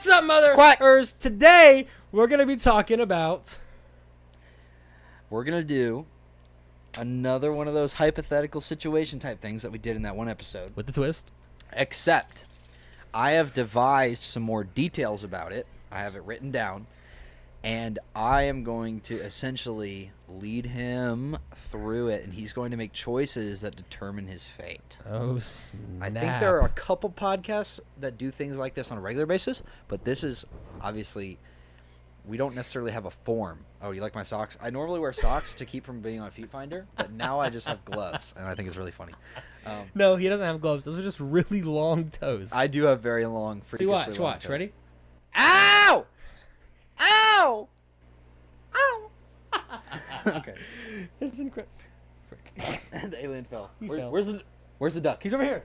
What's up, motherfuckers? Today, we're going to be talking about... We're going to do another one of those hypothetical situation type things that we did in that one episode. With the twist. Except, I have devised some more details about it. I have it written down. And I am going to essentially lead him through it. And he's going to make choices that determine his fate. Oh, snap. I think there are a couple podcasts that do things like this on a regular basis. But this is, obviously, we don't necessarily have a form. Oh, you like my socks? I normally wear socks to keep from being on Feet Finder. But now I just have gloves. And I think it's really funny. No, he doesn't have gloves. Those are just really long toes. I do have very long, freakishly long watch. toes. Ready? Ow! Ow! Ow! Okay. It's incredible. And the alien fell. He fell. Where's the duck? He's over here.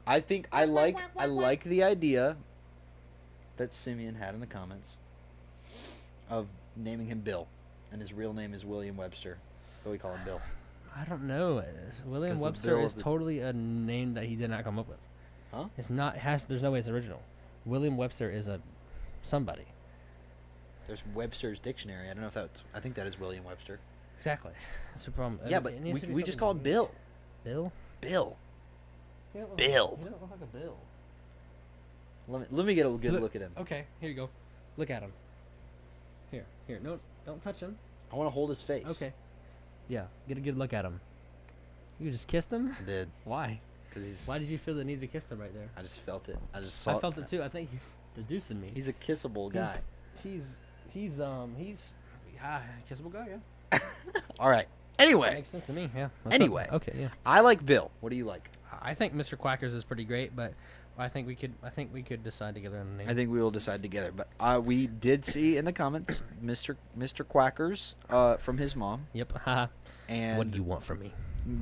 I think I like the idea that Simeon had in the comments of naming him Bill, and his real name is William Webster, but we call him Bill. I don't know. William 'Cause Webster Bill is is the- totally a name that he did not come up with. Huh? It's not. There's no way it's original. William Webster is a somebody. There's Webster's dictionary. I don't know if that's. I think that is William Webster. Exactly. That's the problem. Yeah, but we just call him Bill. Bill. Bill. He doesn't Bill. He doesn't look like a Bill. Let me get a good look at him. Okay, here you go. Look at him. Here. No, don't touch him. I want to hold his face. Okay. Yeah, get a good look at him. You just kissed him? I did. Why? Because he's. Why did you feel the need to kiss him right there? I just felt it. I just saw. I felt it too. I think he's seducing me. He's a kissable guy. He's kissable guy, yeah. All right. That Anyway, makes sense to me, yeah. Anyway. Okay, yeah. I like Bill. What do you like? I think Mr. Quackers is pretty great, but I think we could decide together on the name. I think we will decide together. But we did see in the comments Mr. Quackers from his mom. Yep. And What do you want from me?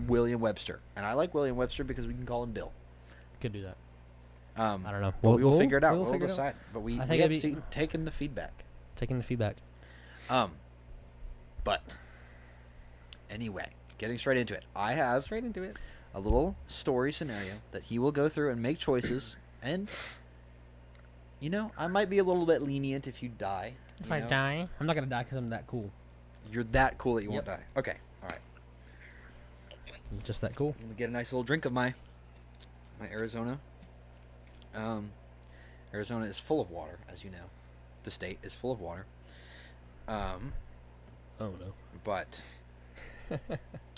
William Webster. And I like William Webster because we can call him Bill. Could do that. I don't know. But we will figure it out. We'll We'll figure it out. decide. But we I think have it'd be- taken the feedback. Taking the feedback. But anyway, getting straight into it. I have Straight into it. a little story scenario that he will go through and make choices. And, I might be a little bit lenient if you die. If I die, I'm not gonna die because I'm that cool. You're that cool that you Yep. won't die. Okay. All right. I'm just that cool. Let me get a nice little drink of my Arizona. Arizona is full of water, as you know. The state is full of water. Oh no. But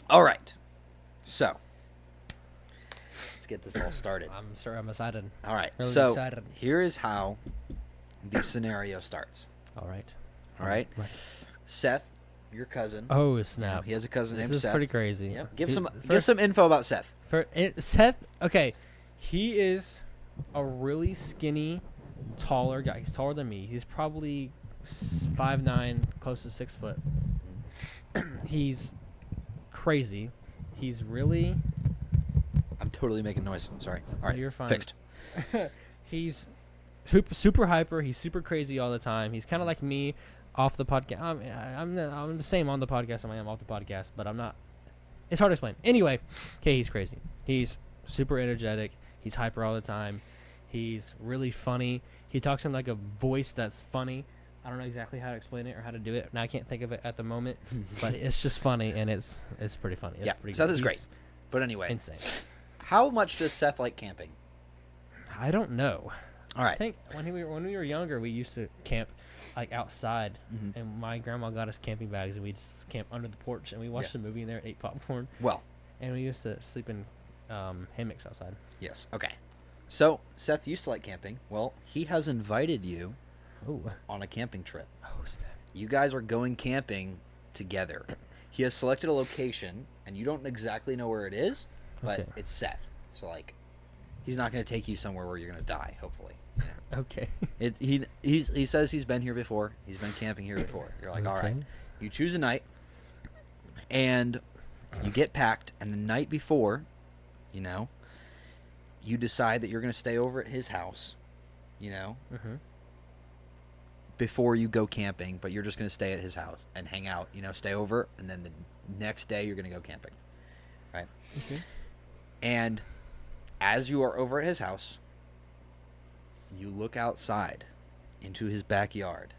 all right. So let's get this all started. I'm excited. All right. Really so excited. here is how the scenario starts. All right. All right. Seth, your cousin. Oh snap! He has a cousin This named is Seth. pretty crazy. Yep. Give First- some info about Seth. Seth. Okay, he is a really skinny, taller guy. He's taller than me. He's probably 5'9", close to 6 foot. He's crazy. He's really. I'm totally making noise. Sorry. All right. You're fine. Fixed. He's super hyper. He's super crazy all the time. He's kind of like me off the podcast. I'm the same on the podcast as I am off the podcast, but I'm not. It's hard to explain. Anyway, okay, he's crazy. He's super energetic. He's hyper all the time. He's really funny. He talks in like a voice that's funny. I don't know exactly how to explain it or how to do it. Now I can't think of it at the moment, but it's just funny and it's pretty funny. It's pretty Seth good. is He's great. But anyway, insane. how much does Seth like camping? I don't know. All right. I think when we were younger, we used to camp like outside, Mhm. and my grandma got us camping bags, and we'd just camp under the porch, and we watched Yeah. a movie in there, ate popcorn, Well, and we used to sleep in hammocks outside. yes. Okay. So Seth used to like camping. Well, he has invited you Oh, on a camping trip. oh snap! You guys are going camping together. He has selected a location, and you don't exactly know where it is, but Okay. it's Seth. So like, he's not going to take you somewhere where you're going to die. Hopefully. Okay. He says he's been here before. He's been camping here before. You're like, all right. Okay. You choose a night, and you get packed, and the night before, you decide that you're going to stay over at his house, Mm-hmm. before you go camping, but you're just going to stay at his house and hang out, stay over, and then the next day you're going to go camping, right? Okay. And as you are over at his house, you look outside into his backyard.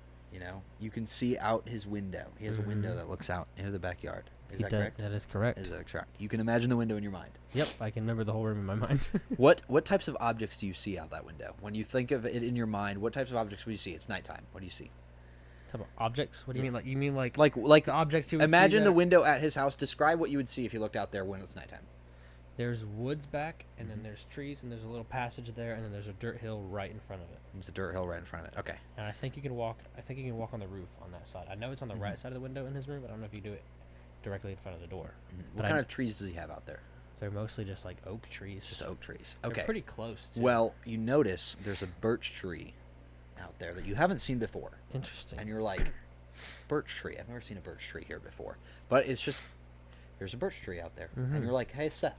You can see out his window. He has a window that looks out into the backyard. Is that correct? That is correct. Is that correct? You can imagine the window in your mind. Yep, I can remember the whole room in my mind. What types of objects do you see out that window? When you think of it in your mind, what types of objects would you see? It's nighttime. What do you see? Type of objects? What do you mean? Like you mean like the objects you would imagine see the window at his house. Describe what you would see if you looked out there when it's nighttime. There's woods back, and then there's trees, and there's a little passage there, and then there's a dirt hill right in front of it. There's a dirt hill right in front of it. Okay. And I think you can walk. I think you can walk on the roof on that side. I know it's on the right side of the window in his room, but I don't know if you do it directly in front of the door. What kind of trees does he have out there? They're mostly just like oak trees. Just oak trees. They're Okay. pretty close. Too. Well, you notice there's a birch tree out there that you haven't seen before. Interesting. And you're like, birch tree. I've never seen a birch tree here before. But it's just there's a birch tree out there, and you're like, hey Seth,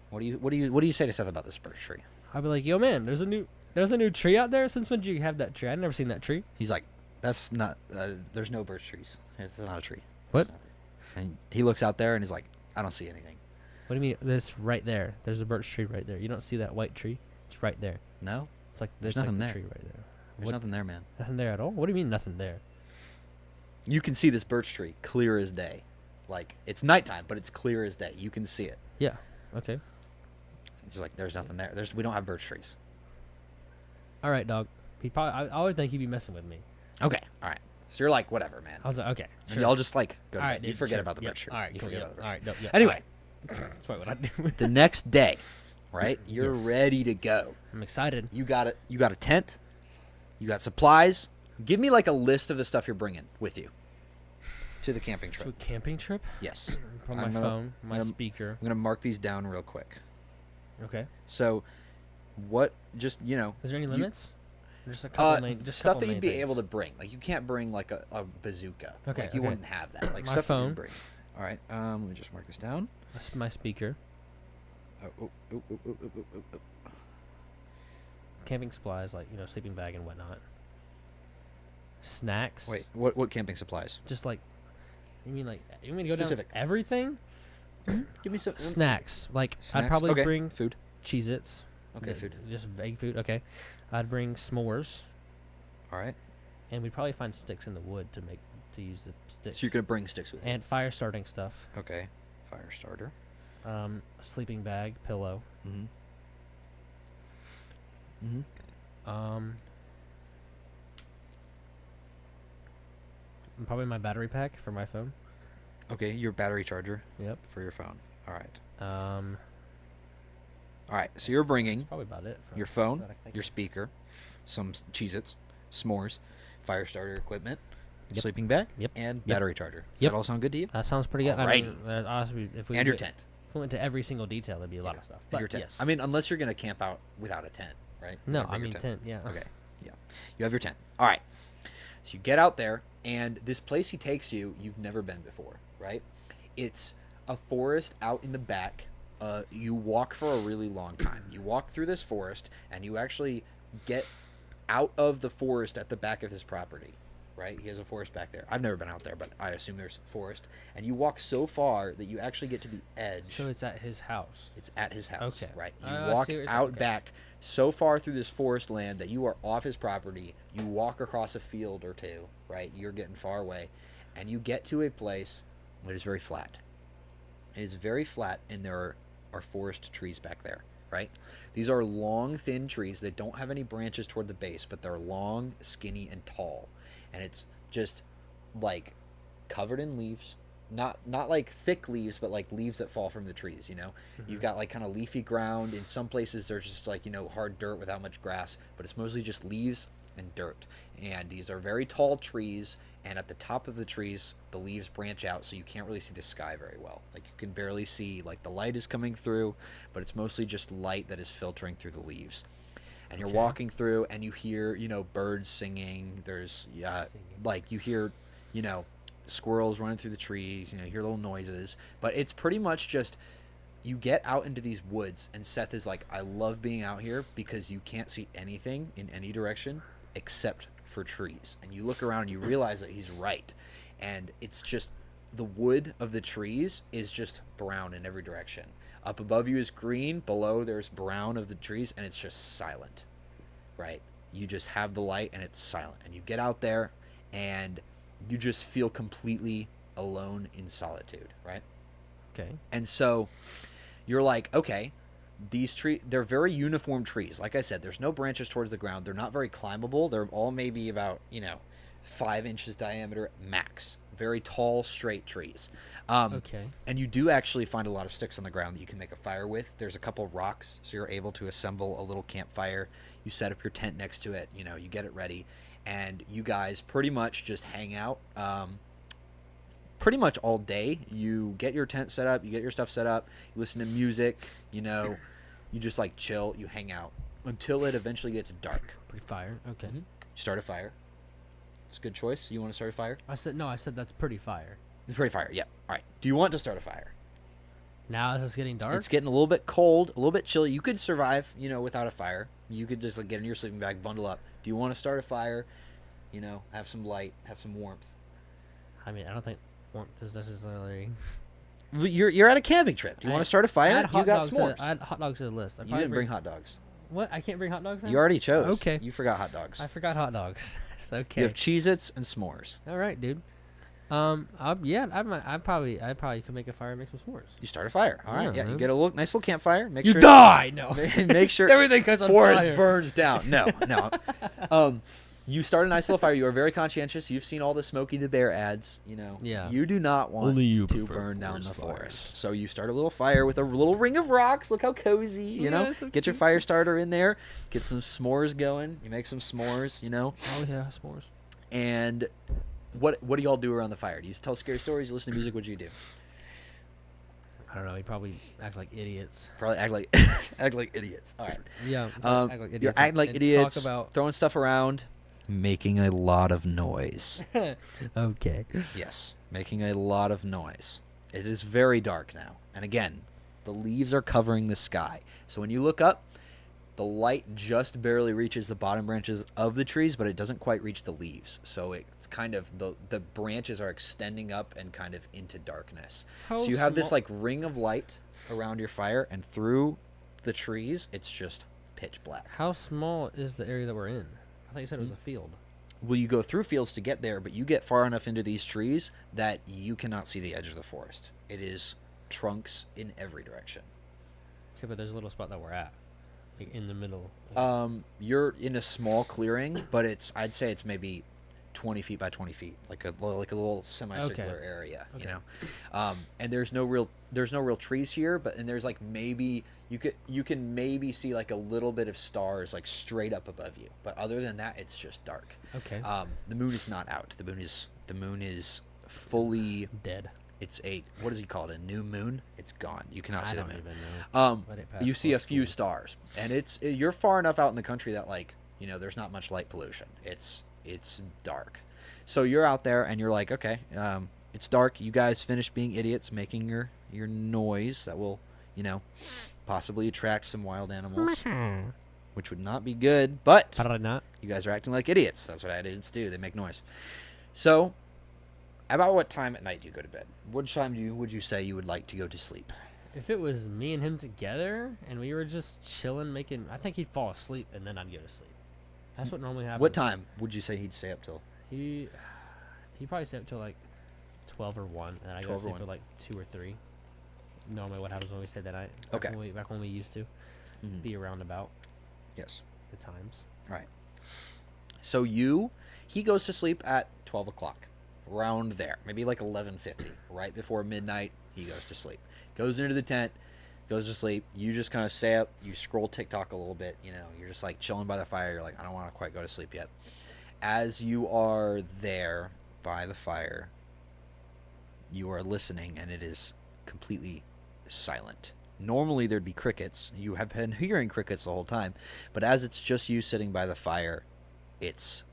what do you say to Seth about this birch tree? I'd be like, yo man, there's a new tree out there. Since when did you have that tree? I've never seen that tree. He's like, that's not. There's no birch trees. It's not a tree. What? And he looks out there and he's like, I don't see anything. What do you mean? There's right there. There's a birch tree right there. You don't see that white tree? It's right there. No, It's like There's like nothing the there. tree right there. there's nothing there, man. Nothing there at all. What do you mean nothing there? You can see this birch tree clear as day. Like it's nighttime, but it's clear as day. You can see it. Yeah. Okay. It's like there's nothing there. We don't have birch trees. All right, dog. He probably. I would think he'd be messing with me. Okay. All right. So you're like, whatever, man. I was like, okay. And Sure. y'all just like go to All bed. right, You dude, forget sure. about the Yep. birch tree. All right. You Cool. forget Yep. about the birch All right. tree. Yep. Anyway, That's probably what I do. the next day, right? You're Yes. ready to go. I'm excited. You got a tent. You got supplies. Give me like a list of the stuff you're bringing with you to the camping To trip. a camping trip? Yes. From my I'm gonna- phone, my I'm gonna- speaker. I'm gonna mark these down real quick. Okay. So, what? Just Is there any you- limits? Just a couple just stuff couple that you'd main be things. able to bring. Like you can't bring like a bazooka. Okay, Like, you okay. wouldn't have that. Like My stuff that phone. you'd bring. All right. Let me just mark this down. That's my speaker. Oh. Camping supplies like sleeping bag and whatnot. Snacks. Wait. What camping supplies? Just like you mean to go Specific. down everything? Give me some Snacks. Like snacks. I'd probably Okay. bring food. Cheez-Its. Okay, food. Just vague food. Okay. I'd bring s'mores, All right. and we'd probably find sticks in the wood to use the sticks. So you're gonna bring sticks with you. And fire starting stuff. Okay. Fire starter. Sleeping bag, pillow. Mm-hmm. And probably my battery pack for my phone. Okay. Your battery charger Yep. for your phone. All right. That's All right. So you're bringing probably about it. your phone, that I can think your of. speaker, some Cheez-Its, s'mores, fire starter equipment, Yep. sleeping bag, Yep. and Yep. battery charger. Does Yep. that all sound good to you? That sounds pretty good. Alrighty. Honestly, if we And your get- tent. If we went to every single detail, there'd be a lot of stuff. And But your tent. yes. I mean, unless you're gonna camp out without a tent, right? You're No, gonna I bring your mean tent. Yeah. Okay. Yeah. You have your tent. All right. So you get out there, and this place he takes you, you've never been before, right? It's a forest out in the back. You walk for a really long time. You walk through this forest, and you actually get out of the forest at the back of his property, right? He has a forest back there. I've never been out there, but I assume there's forest. And you walk so far that you actually get to the edge. So it's at his house. It's at his house. Okay. Right. You I walk see what you're saying, out okay. back so far through this forest land that you are off his property. You walk across a field or two, right? You're getting far away. And you get to a place that is very flat. It is very flat, and there are forest trees back there, right? These are long, thin trees. They don't have any branches toward the base, but they're long, skinny, and tall. And it's just like covered in leaves. Not like thick leaves, but like leaves that fall from the trees, You've got like kind of leafy ground. In some places there's just like, hard dirt without much grass, but it's mostly just leaves and dirt. And these are very tall trees, and at the top of the trees the leaves branch out, so you can't really see the sky very well. Like you can barely see, like the light is coming through, but it's mostly just light that is filtering through the leaves. And you're walking through, and you hear, birds singing. There's like you hear, squirrels running through the trees. You hear little noises, but it's pretty much just you get out into these woods, and Seth is like, I love being out here because you can't see anything in any direction except for trees. And you look around and you realize that he's right, and it's just the wood of the trees is just brown in every direction. Up above you is green, below there's brown of the trees, and it's just silent. right? You just have the light and it's silent. And you get out there and you just feel completely alone in solitude, right? Okay. And so you're like, okay, these trees, they're very uniform trees. Like I said, there's no branches towards the ground. They're not very climbable. They're all maybe about, 5 inches diameter max. Very tall, straight trees. Okay. And you do actually find a lot of sticks on the ground that you can make a fire with. There's a couple of rocks, so you're able to assemble a little campfire. You set up your tent next to it. You get it ready. And you guys pretty much just hang out pretty much all day. You get your tent set up. You get your stuff set up. You listen to music. You just like chill. You hang out until it eventually gets dark. Pretty fire. Okay. You start a fire. It's a good choice. You want to start a fire? I said that's pretty fire. It's pretty fire. Yeah. All right. Do you want to start a fire? Now is this getting dark? It's getting a little bit cold, a little bit chilly. You could survive, without a fire. You could just get in your sleeping bag, bundle up. Do you want to start a fire? Have some light, have some warmth. I mean, I don't think warmth is necessarily. You're at a camping trip. Do you want to start a fire? You got s'mores. I had hot dogs to the list. You didn't bring hot dogs. What? I can't bring hot dogs now? You already chose. Okay. You forgot hot dogs. I forgot hot dogs. It's okay. You have Cheez-Its and s'mores. All right, dude. I probably could make a fire and make some s'mores. You start a fire. All right. Yeah. You man. get a nice little campfire. Make You sure die. No. Make sure Everything goes on forest fire. burns down. No. You start a nice little fire. You are very conscientious. You've seen all the Smokey the Bear ads. Yeah. You do not want Only you to prefer burn down the forest forest. fires. So you start a little fire with a little ring of rocks. Look how cozy. Yeah, so Get your cute. fire starter in there. Get some s'mores going. You make some s'mores. Oh yeah, s'mores. And what do y'all do around the fire? Do you tell scary stories? You listen to music? What do you do? I don't know. We probably act like idiots. Probably act like act like idiots. All right. Yeah. You're acting like and idiots. Talk about. Throwing stuff around. Making a lot of noise. Okay. Yes, making a lot of noise. It is very dark now. And again, the leaves are covering the sky. So when you look up, the light just barely reaches the bottom branches of the trees, but it doesn't quite reach the leaves. So it's kind of the branches are extending up and kind of into darkness. So you have this like ring of light around your fire, and through the trees, it's just pitch black. How small is the area that we're in? I thought you said it was a field. Well, you go through fields to get there, but you get far enough into these trees that you cannot see the edge of the forest. It is trunks in every direction. Okay, but there's a little spot that we're at, like in the middle. You're in a small clearing, but I'd say it's maybe 20 feet by 20 feet, like a little semicircular area, Okay. And there's no real trees here, and there's like maybe you can maybe see like a little bit of stars like straight up above you, but other than that, it's just dark. Okay. The moon is not out. The moon is fully Dead. It's what does he call it? A new moon? It's gone. You cannot see the moon. Even know. I didn't pass You see a few school. stars, and you're far enough out in the country that there's not much light pollution. It's dark. So you're out there and you're like, okay, it's dark. You guys finished being idiots, making your noise that will, possibly attract some wild animals, which would not be good. But Not. you guys are acting like idiots. That's what idiots do. They make noise. So, about what time at night do you go to bed? What time would you say you would like to go to sleep? If it was me and him together and we were just chilling, I think he'd fall asleep and then I'd go to sleep. That's what normally happens. What time would you say he'd stay up till? He probably stay up till like 12 or 1, and I go to 12 or sleep 1. at like 2 or 3. Normally, what happens when we stay that night? Okay. Back when we used to be around about Yes. the times. All right. So he goes to sleep at 12 o'clock, around there, maybe like 11:50, right before midnight. He goes to sleep. Goes into the tent, goes to sleep. You just kind of stay up. You scroll TikTok a little bit. You're just like chilling by the fire. You're like, I don't want to quite go to sleep yet. As you are there by the fire, you are listening, and it is completely silent. Normally there'd be crickets. You have been hearing crickets the whole time, but as it's just you sitting by the fire, it's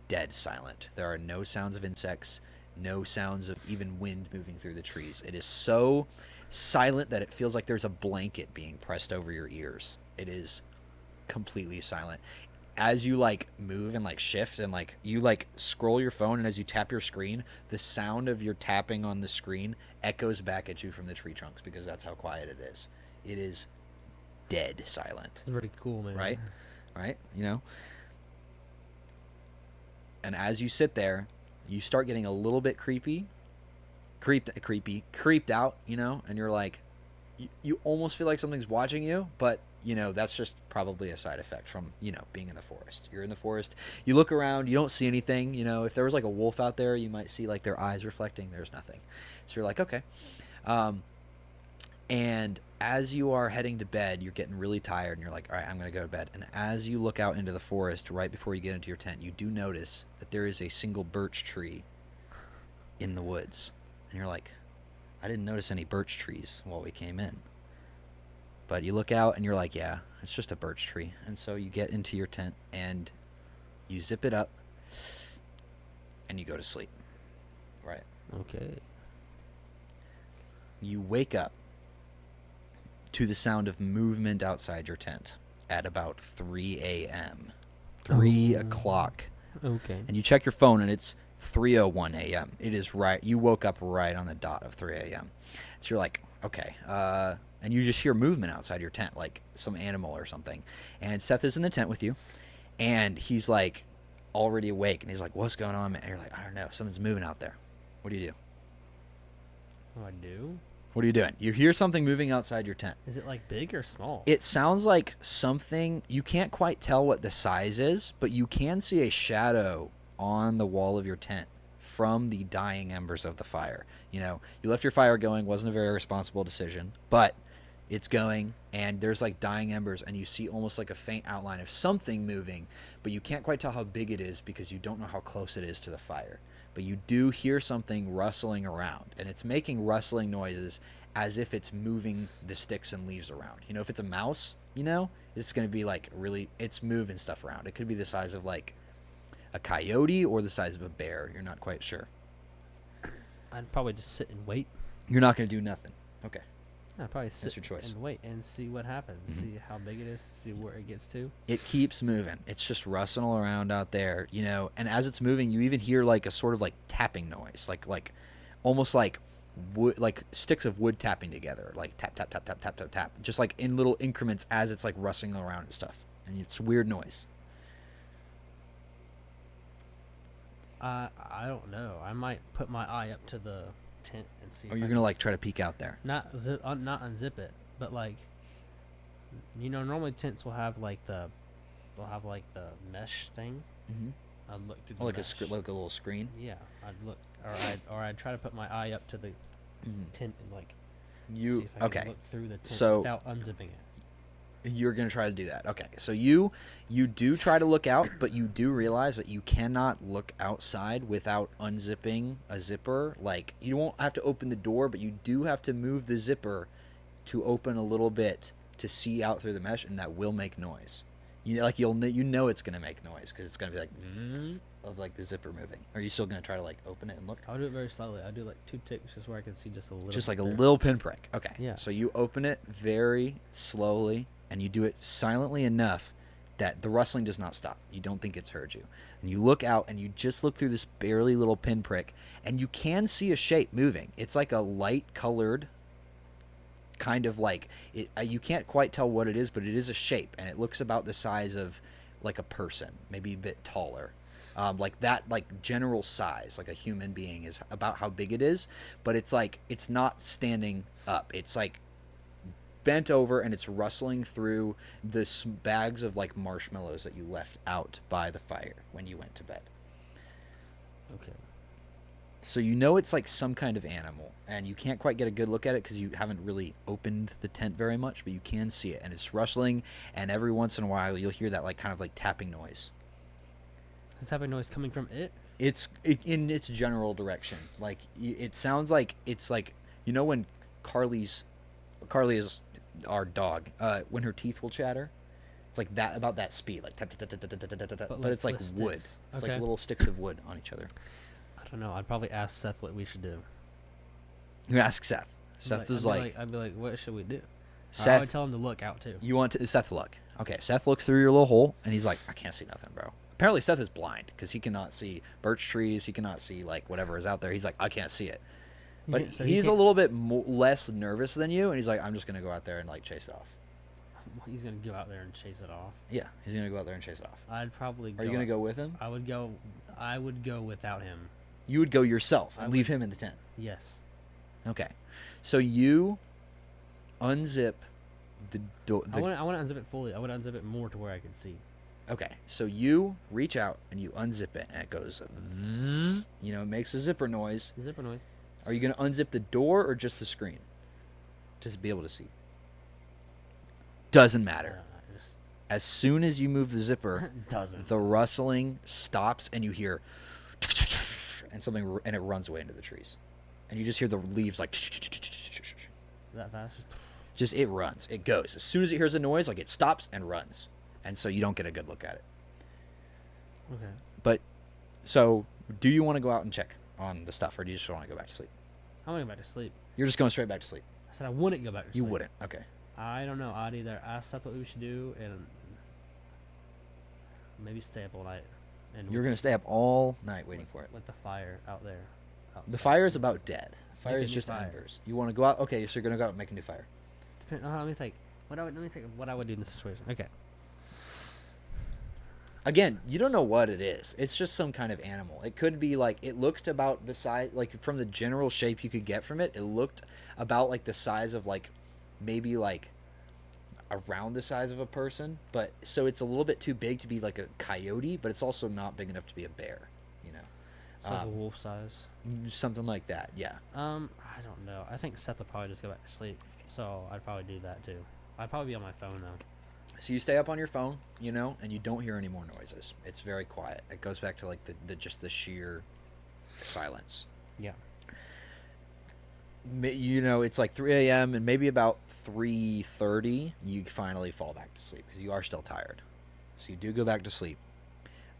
dead silent. There are no sounds of insects, no sounds of even wind moving through the trees. It is so silent that it feels like there's a blanket being pressed over your ears. It is completely silent. As you like move and like shift and like you like scroll your phone, and as you tap your screen, the sound of your tapping on the screen echoes back at you from the tree trunks, because that's how quiet it is. It is dead silent. It's pretty cool, man. Right? And as you sit there, you start getting a little bit creeped out, you know, and you're like, you almost feel like something's watching you, but, you know, that's just probably a side effect from, you know, being in the forest. You're in the forest, you look around, you don't see anything, you know. If there was like a wolf out there, you might see like their eyes reflecting. There's nothing. So you're like, okay. And as you are heading to bed, you're getting really tired, and you're like, all right, I'm going to go to bed. And as you look out into the forest right before you get into your tent, you do notice that there is a single birch tree in the woods. And you're like, I didn't notice any birch trees while we came in. But you look out, and you're like, yeah, it's just a birch tree. And so you get into your tent, and you zip it up, and you go to sleep. Right. Okay. You wake up to the sound of movement outside your tent at about 3 a.m. 3 o'clock. Okay. And you check your phone, and it's 3:01 a.m. It is right. You woke up right on the dot of 3 a.m. So you're like, okay. And you just hear movement outside your tent, like some animal or something. And Seth is in the tent with you, and he's like already awake, and he's like, what's going on, man? And you're like, I don't know. Something's moving out there. What do you do? What do I do? What are you doing? You hear something moving outside your tent. Is it like big or small? It sounds like something, you can't quite tell what the size is, but you can see a shadow on the wall of your tent from the dying embers of the fire. You know, you left your fire going, wasn't a very responsible decision, but it's going, and there's like dying embers, and you see almost like a faint outline of something moving, but you can't quite tell how big it is because you don't know how close it is to the fire. But you do hear something rustling around, and it's making rustling noises as if it's moving the sticks and leaves around. You know, if it's a mouse, you know, it's going to be like really, it's moving stuff around. It could be the size of like a coyote or the size of a bear. You're not quite sure. I'd probably just sit and wait. You're not going to do nothing. Okay. I'd probably sit your choice. and wait and see what happens. See how big it is, see where it gets to. It keeps moving. It's just rustling around out there, you know, and as it's moving, you even hear like a sort of like tapping noise, like almost like wood, like sticks of wood tapping together, like tap, tap, tap, tap, tap, tap, tap, just like in little increments as it's like rustling around and stuff. And it's weird noise. I don't know. I might put my eye up to the tent and see. Or you're going to like try to peek out there. Not unzip it, but like, you know, normally tents will have like the mesh thing. Mm-hmm. I'd look through the Like mesh. like a little screen. Yeah, I'd look, or I'd try to put my eye up to the tent and like see if I can look through the tent without unzipping it. You're going to try to do that. Okay. So you do try to look out, but you do realize that you cannot look outside without unzipping a zipper. Like, you won't have to open the door, but you do have to move the zipper to open a little bit to see out through the mesh, and that will make noise. You know it's going to make noise because it's going to be like zzz of like the zipper moving. Are you still going to try to like open it and look? I'll do it very slowly. I'll do like 2 ticks just where I can see just a little. Just like a there. little pinprick. Okay. Yeah. So you open it very slowly, and you do it silently enough that the rustling does not stop. You don't think it's heard you. And you look out, and you just look through this barely little pinprick, and you can see a shape moving. It's like a light-colored kind of like, you can't quite tell what it is, but it is a shape, and it looks about the size of like a person, maybe a bit taller. Like that, like general size, like a human being is about how big it is, but it's like, it's not standing up. It's like bent over, and it's rustling through the bags of like marshmallows that you left out by the fire when you went to bed. Okay. So you know it's like some kind of animal, and you can't quite get a good look at it because you haven't really opened the tent very much, but you can see it, and it's rustling, and every once in a while you'll hear that like kind of like tapping noise. Is tapping noise coming from it? It's in its general direction. Like it sounds like it's like, you know, when Carly is our dog, when her teeth will chatter, it's like that, about that speed, like tap, tap, tap, tap, tap, tap, tap, tap, but it's like wood. It's like little sticks of wood on each other. I don't know. I'd probably ask Seth what we should do. You ask Seth. Seth is like, I'd be like, what should we do? Seth, I would tell him to look out too. You want to Seth look? Okay, Seth looks through your little hole, and he's like, I can't see nothing, bro. Apparently Seth is blind because he cannot see birch trees. He cannot see like whatever is out there. He's like, I can't see it. But he's a little bit less nervous than you, and he's like, I'm just gonna go out there and like chase it off. He's gonna go out there and chase it off. Yeah, he's gonna go out there and chase it off. I'd probably. Are you gonna go with him? I would go. I would go without him. You would go yourself I and leave him in the tent. Yes. Okay. So you unzip the door. I want to unzip it fully. I want to unzip it more to where I can see. Okay. So you reach out and you unzip it, and it goes, zzz, you know, it makes a zipper noise. Zipper noise. Are you going to unzip the door or just the screen? Just to be able to see. Doesn't matter. Just As soon as you move the zipper, doesn't. the rustling stops and you hear and something, and it runs away into the trees. And you just hear the leaves like That fast? just it runs. It goes. As soon as it hears a noise, like it stops and runs. And so you don't get a good look at it. Okay. But so do you want to go out and check on the stuff, or do you just want to go back to sleep? I want to go back to sleep. You're just going straight back to sleep. I said I wouldn't go back to sleep. You wouldn't. Okay. I don't know. I'd either ask Seth what we should do and maybe stay up all night. And You're going to stay up all night waiting for it. with the fire out there. The fire is about dead. Fire Make a is new just fire. embers. You want to go out? Okay, so you're going to go out and make a new fire. Let me think. Let me think of what I would do in this situation. Okay. Again, you don't know what it is. It's just some kind of animal. It could be like, it looks about the size, like from the general shape you could get from it, it looked about like the size of like, maybe like around the size of a person. But so it's a little bit too big to be like a coyote, but it's also not big enough to be a bear, you know? So like a wolf size. Something like that, yeah. I don't know. I think Seth would probably just go back to sleep. So I'd probably do that too. I'd probably be on my phone though. So you stay up on your phone, you know, and you don't hear any more noises. It's very quiet. It goes back to like the just the sheer silence. Yeah. You know, it's like 3 a.m. and maybe about 3:30, you finally fall back to sleep because you are still tired. So you do go back to sleep.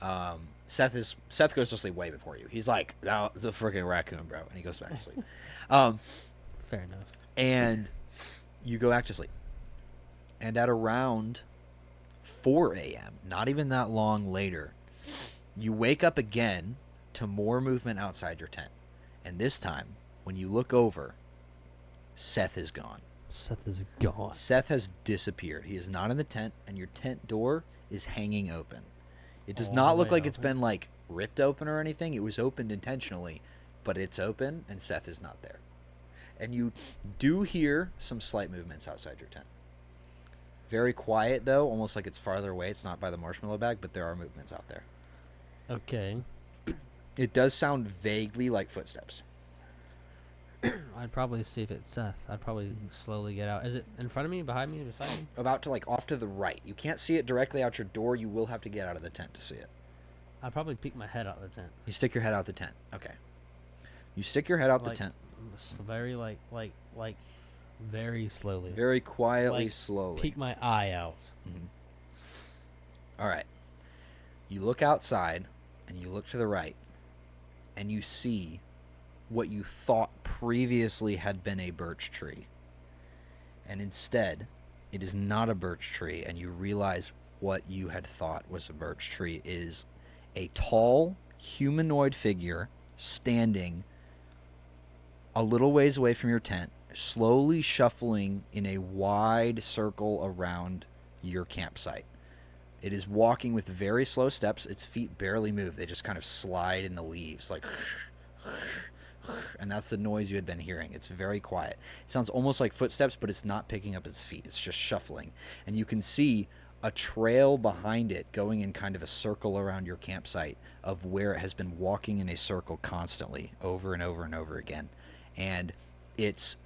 Seth goes to sleep way before you. He's like, "Oh, it's a freaking raccoon, bro," and he goes back to sleep. Fair enough. And you go back to sleep. And at around 4 a.m., not even that long later, you wake up again to more movement outside your tent. And this time, when you look over, Seth is gone. Seth is gone. Seth has disappeared. He is not in the tent, and your tent door is hanging open. It does All not the look way like it's open? been, like, ripped open or anything. It was opened intentionally, but it's open, and Seth is not there. And you do hear some slight movements outside your tent. Very quiet, though, almost like it's farther away. It's not by the marshmallow bag, but there are movements out there. Okay. It does sound vaguely like footsteps. I'd probably see if it's Seth. I'd probably slowly get out. Is it in front of me, behind me, beside me? About to, like, off to the right. You can't see it directly out your door. You will have to get out of the tent to see it. I'd probably peek my head out of the tent. You stick your head out the tent. Okay. You stick your head out the Like, tent. Very very slowly. Very quietly, like, slowly. Peek my eye out. All right. You look outside, and you look to the right, and you see what you thought previously had been a birch tree. And instead, it is not a birch tree, and you realize what you had thought was a birch tree is a tall, humanoid figure standing a little ways away from your tent, slowly shuffling in a wide circle around your campsite. It is walking with very slow steps. Its feet barely move. They just kind of slide in the leaves, like, and that's the noise you had been hearing. It's very quiet. It sounds almost like footsteps, but it's not picking up its feet. It's just shuffling. And you can see a trail behind it going in kind of a circle around your campsite of where it has been walking in a circle constantly over and over and over again. And it's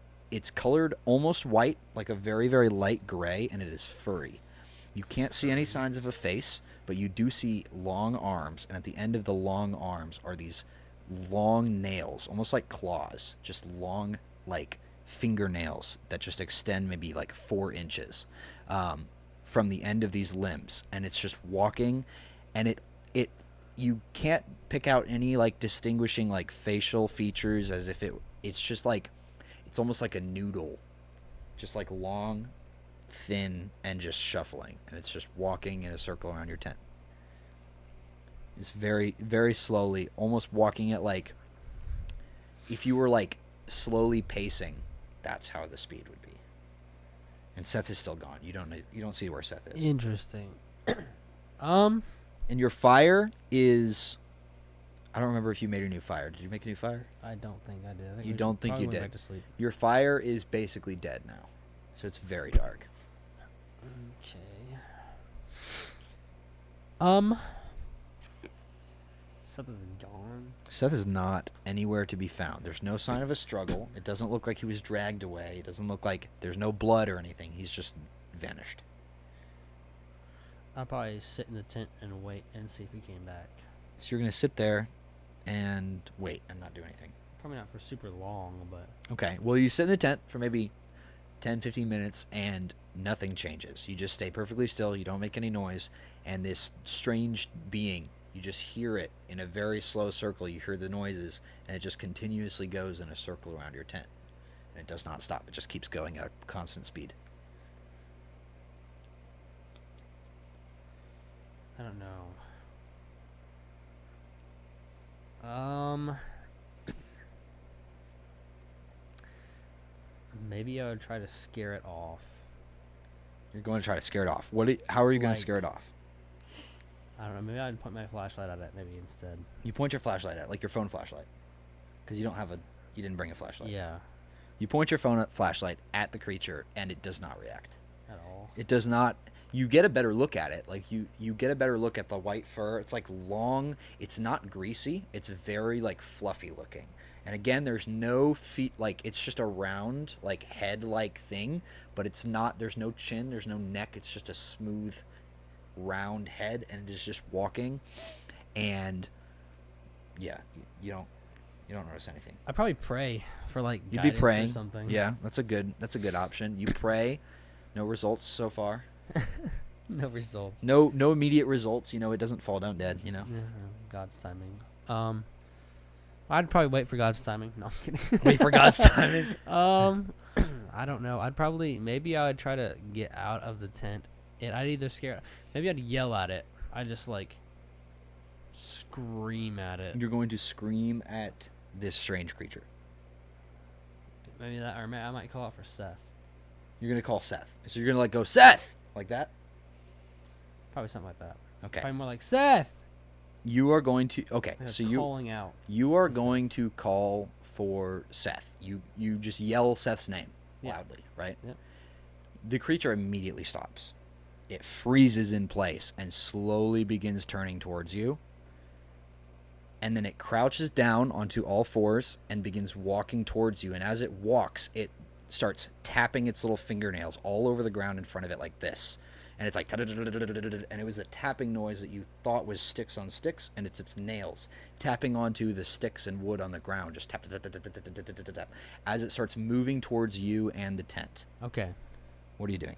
colored almost white, like a very, very light gray, and it is furry. You can't see any signs of a face, but you do see long arms, and at the end of the long arms are these long nails, almost like claws, just long, like, fingernails that just extend maybe like 4 inches from the end of these limbs. And it's just walking, and it you can't pick out any, like, distinguishing, like, facial features, as if it's just like, it's almost like a noodle, just like long, thin, and just shuffling, and it's just walking in a circle around your tent. It's very, very slowly, almost walking at, like, if you were, like, slowly pacing, that's how the speed would be. And Seth is still gone. You don't see where Seth is. Interesting. And your fire is I don't remember if you made a new fire. Did you make a new fire? I don't think I did. I think You we don't think probably you went did? back to sleep. Your fire is basically dead now. So it's very dark. Okay. Seth is gone. Seth is not anywhere to be found. There's no sign of a struggle. It doesn't look like he was dragged away. It doesn't look like there's no blood or anything. He's just vanished. I'll probably sit in the tent and wait and see if he came back. So you're going to sit there and wait and not do anything. Probably not for super long, but... Okay. Well, you sit in the tent for maybe 10, 15 minutes and nothing changes. You just stay perfectly still. You don't make any noise. And this strange being, you just hear it in a very slow circle. You hear the noises, and it just continuously goes in a circle around your tent. And it does not stop. It just keeps going at a constant speed. I don't know. Maybe I would try to scare it off. You're going to try to scare it off. How are you going Like- to scare it off? I don't know. Maybe I'd point my flashlight at it maybe instead. You point your flashlight at, like your phone flashlight, because you didn't bring a flashlight. Yeah. You point your flashlight at the creature, and it does not react. At all. It does not. You get a better look at it. Like you get a better look at the white fur. It's like long. It's not greasy. It's very like fluffy looking. And again, there's no feet. Like it's just a round like head like thing, but it's not. There's no chin. There's no neck. It's just a smooth, round head, and it is just walking. And yeah, you don't notice anything. I'd probably pray for like You'd be guidance praying. or something. Yeah, that's a good option. You pray. No results so far. No results. No immediate results. You know, it doesn't fall down dead. You know. Yeah, God's timing. I'd probably wait for God's timing. No, I'm kidding. Wait for God's timing. I don't know. Maybe I would try to get out of the tent. And I'd either scare. Maybe I'd yell at it. I'd just like scream at it. You're going to scream at this strange creature. Maybe that, or I might call out for Seth. You're going to call Seth. So you're going to like go Seth like that. Probably something like that. Okay. Probably more like Seth. You are going to okay. Like So calling out. you are to going to call for Seth. You just yell Seth's name Yeah. loudly, right? Yep. The creature immediately stops. It freezes in place and slowly begins turning towards you. And then it crouches down onto all fours and begins walking towards you. And as it walks, it starts tapping its little fingernails all over the ground in front of it like this. And it's like, and it was the tapping noise that you thought was sticks on sticks, and it's its nails tapping onto the sticks and wood on the ground, just tap, tap, tap, tap, tap, tap, tap, tap, tap, tap, as it starts moving towards you and the tent. Okay. What are you doing?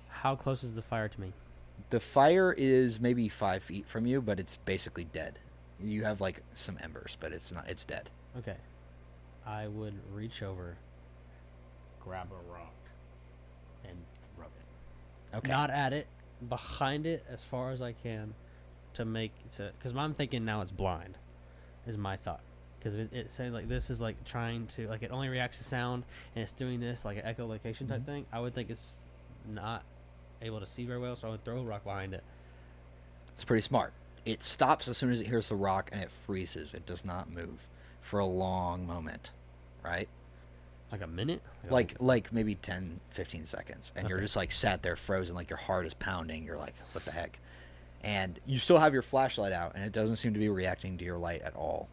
How close is the fire to me? The fire is maybe 5 feet from you, but it's basically dead. You have like some embers, but it's not. It's dead. Okay. I would reach over, grab a rock, and throw it. Okay. Not at it, behind it as far as I can, because I'm thinking now it's blind, is my thought. Because it says like this is like trying to like it only reacts to sound and it's doing this like an echolocation type thing. I would think it's not able to see very well, so I would throw a rock behind it. It's pretty smart. It stops as soon as it hears the rock, and it freezes. It does not move for a long moment, right? Like a minute? Like maybe 10, 15 seconds. And you're Okay. just like sat there frozen, like your heart is pounding. You're like, what the heck? And you still have your flashlight out, and it doesn't seem to be reacting to your light at all.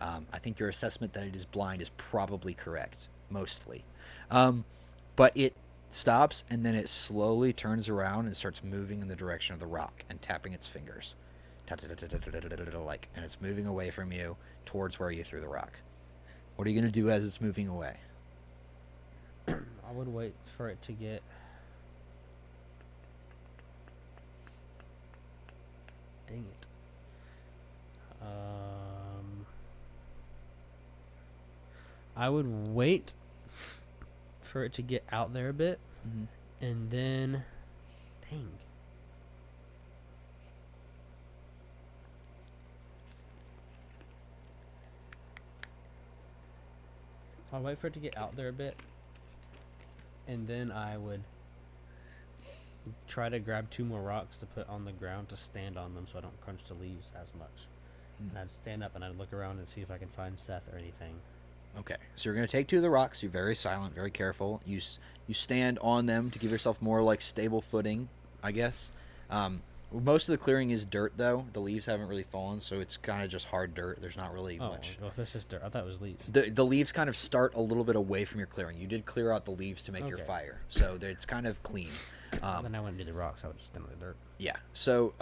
I think your assessment that it is blind is probably correct, mostly. But it stops, and then it slowly turns around and starts moving in the direction of the rock and tapping its fingers. Like, and it's moving away from you towards where you threw the rock. What are you going to do as it's moving away? I would wait for it to get. Dang it. I would wait for it to get out there a bit, and then, dang. I'll wait for it to get out there a bit, and then I would try to grab 2 more rocks to put on the ground to stand on them so I don't crunch the leaves as much. And I'd stand up and I'd look around and see if I can find Seth or anything. Okay, so you're going to take 2 of the rocks. You're very silent, very careful. You stand on them to give yourself more like stable footing, I guess. Most of the clearing is dirt, though. The leaves haven't really fallen, so it's kind of just hard dirt. There's not really much. Well, if it's just dirt, I thought it was leaves. The leaves kind of start a little bit away from your clearing. You did clear out the leaves to make your fire, so it's kind of clean. Then I wouldn't do the rocks. I would just stand on the dirt. Yeah. So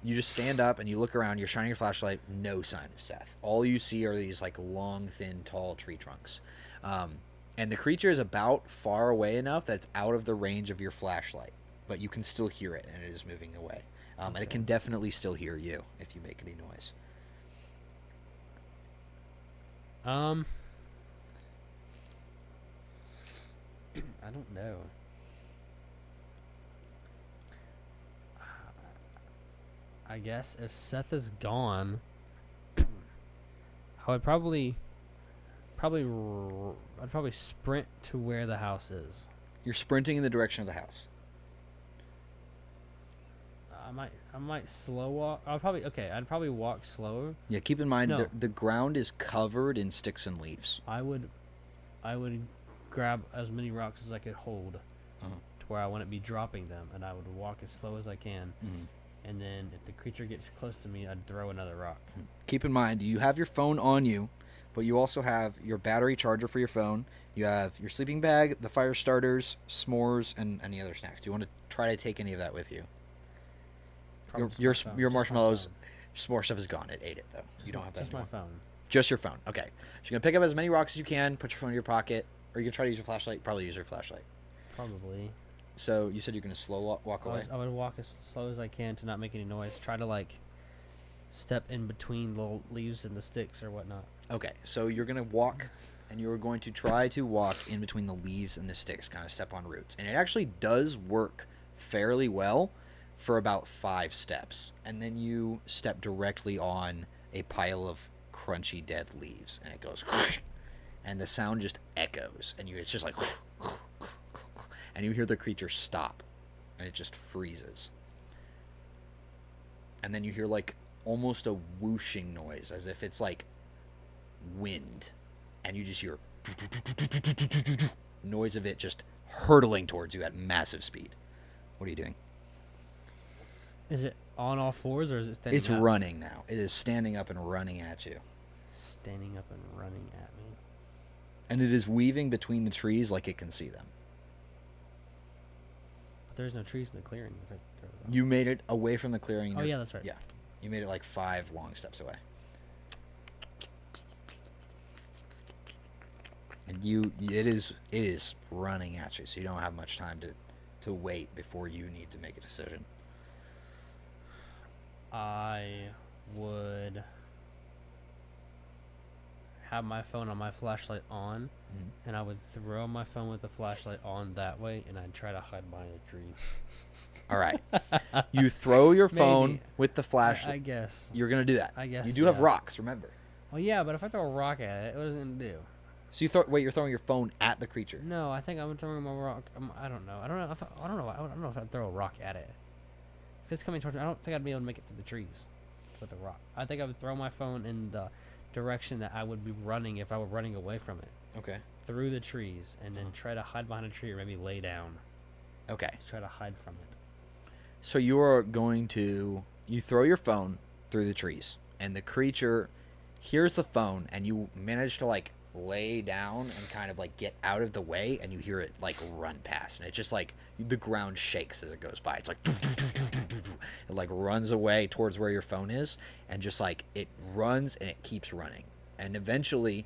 you just stand up and you look around. You're shining your flashlight. No sign of Seth. All you see are these like long, thin, tall tree trunks. And the creature is about far away enough that it's out of the range of your flashlight, but you can still hear it, and it is moving away. And it can definitely still hear you if you make any noise. I don't know. I guess if Seth is gone, I would probably sprint to where the house is. You're sprinting in the direction of the house. I might slow walk. I'd probably walk slower. Yeah, keep in mind No. the ground is covered in sticks and leaves. I would grab as many rocks as I could hold to where I wouldn't be dropping them, and I would walk as slow as I can. And then if the creature gets close to me, I'd throw another rock. Keep in mind, you have your phone on you, but you also have your battery charger for your phone. You have your sleeping bag, the fire starters, s'mores, and any other snacks. Do you want to try to take any of that with you? Your marshmallows, s'more stuff is gone. It ate it, though. You don't have that Just anymore. my phone. Just your phone. Okay. So you're going to pick up as many rocks as you can, put your phone in your pocket, or you're going to try to use your flashlight. Probably use your flashlight. Probably. So you said you're going to slow walk away? I would walk as slow as I can to not make any noise. Try to, like, step in between the leaves and the sticks or whatnot. Okay. So you're going to walk, and you're going to try to walk in between the leaves and the sticks, kind of step on roots. And it actually does work fairly well for about 5 steps. And then you step directly on a pile of crunchy dead leaves, and it goes, and the sound just echoes, and it's just like, and you hear the creature stop, and it just freezes. And then you hear like almost a whooshing noise, as if it's like wind, and you just hear noise of it just hurtling towards you at massive speed. What are you doing? Is it on all fours or is it standing It's up? running now. It is standing up and running at you. Standing up and running at me. And it is weaving between the trees like it can see them. But there's no trees in the clearing. If I throw it off. You made it away from the clearing. Oh, yeah, that's right. Yeah. You made it like 5 long steps away. And it is running at you, so you don't have much time to wait before you need to make a decision. I would have my phone on my flashlight on, and I would throw my phone with the flashlight on that way, and I'd try to hide behind a tree. All right. You throw your phone Maybe. with the flashlight. I guess. You're going to do that. I guess, You do have yeah. rocks, remember. Well, yeah, but if I throw a rock at it, what is it going to do? So you're throwing your phone at the creature. No, I think I'm throwing my rock. I don't know. I don't know if I'd throw a rock at it. If it's coming towards me, I don't think I'd be able to make it through the trees with a rock. I think I would throw my phone in the direction that I would be running if I were running away from it. Okay. Through the trees, and then try to hide behind a tree or maybe lay down. Okay. Try to hide from it. So you are going to throw your phone through the trees, and the creature hears the phone, and you manage to like lay down and kind of like get out of the way, and you hear it like run past, and it's just like the ground shakes as it goes by. It's like it like runs away towards where your phone is, and just like it runs and it keeps running, and eventually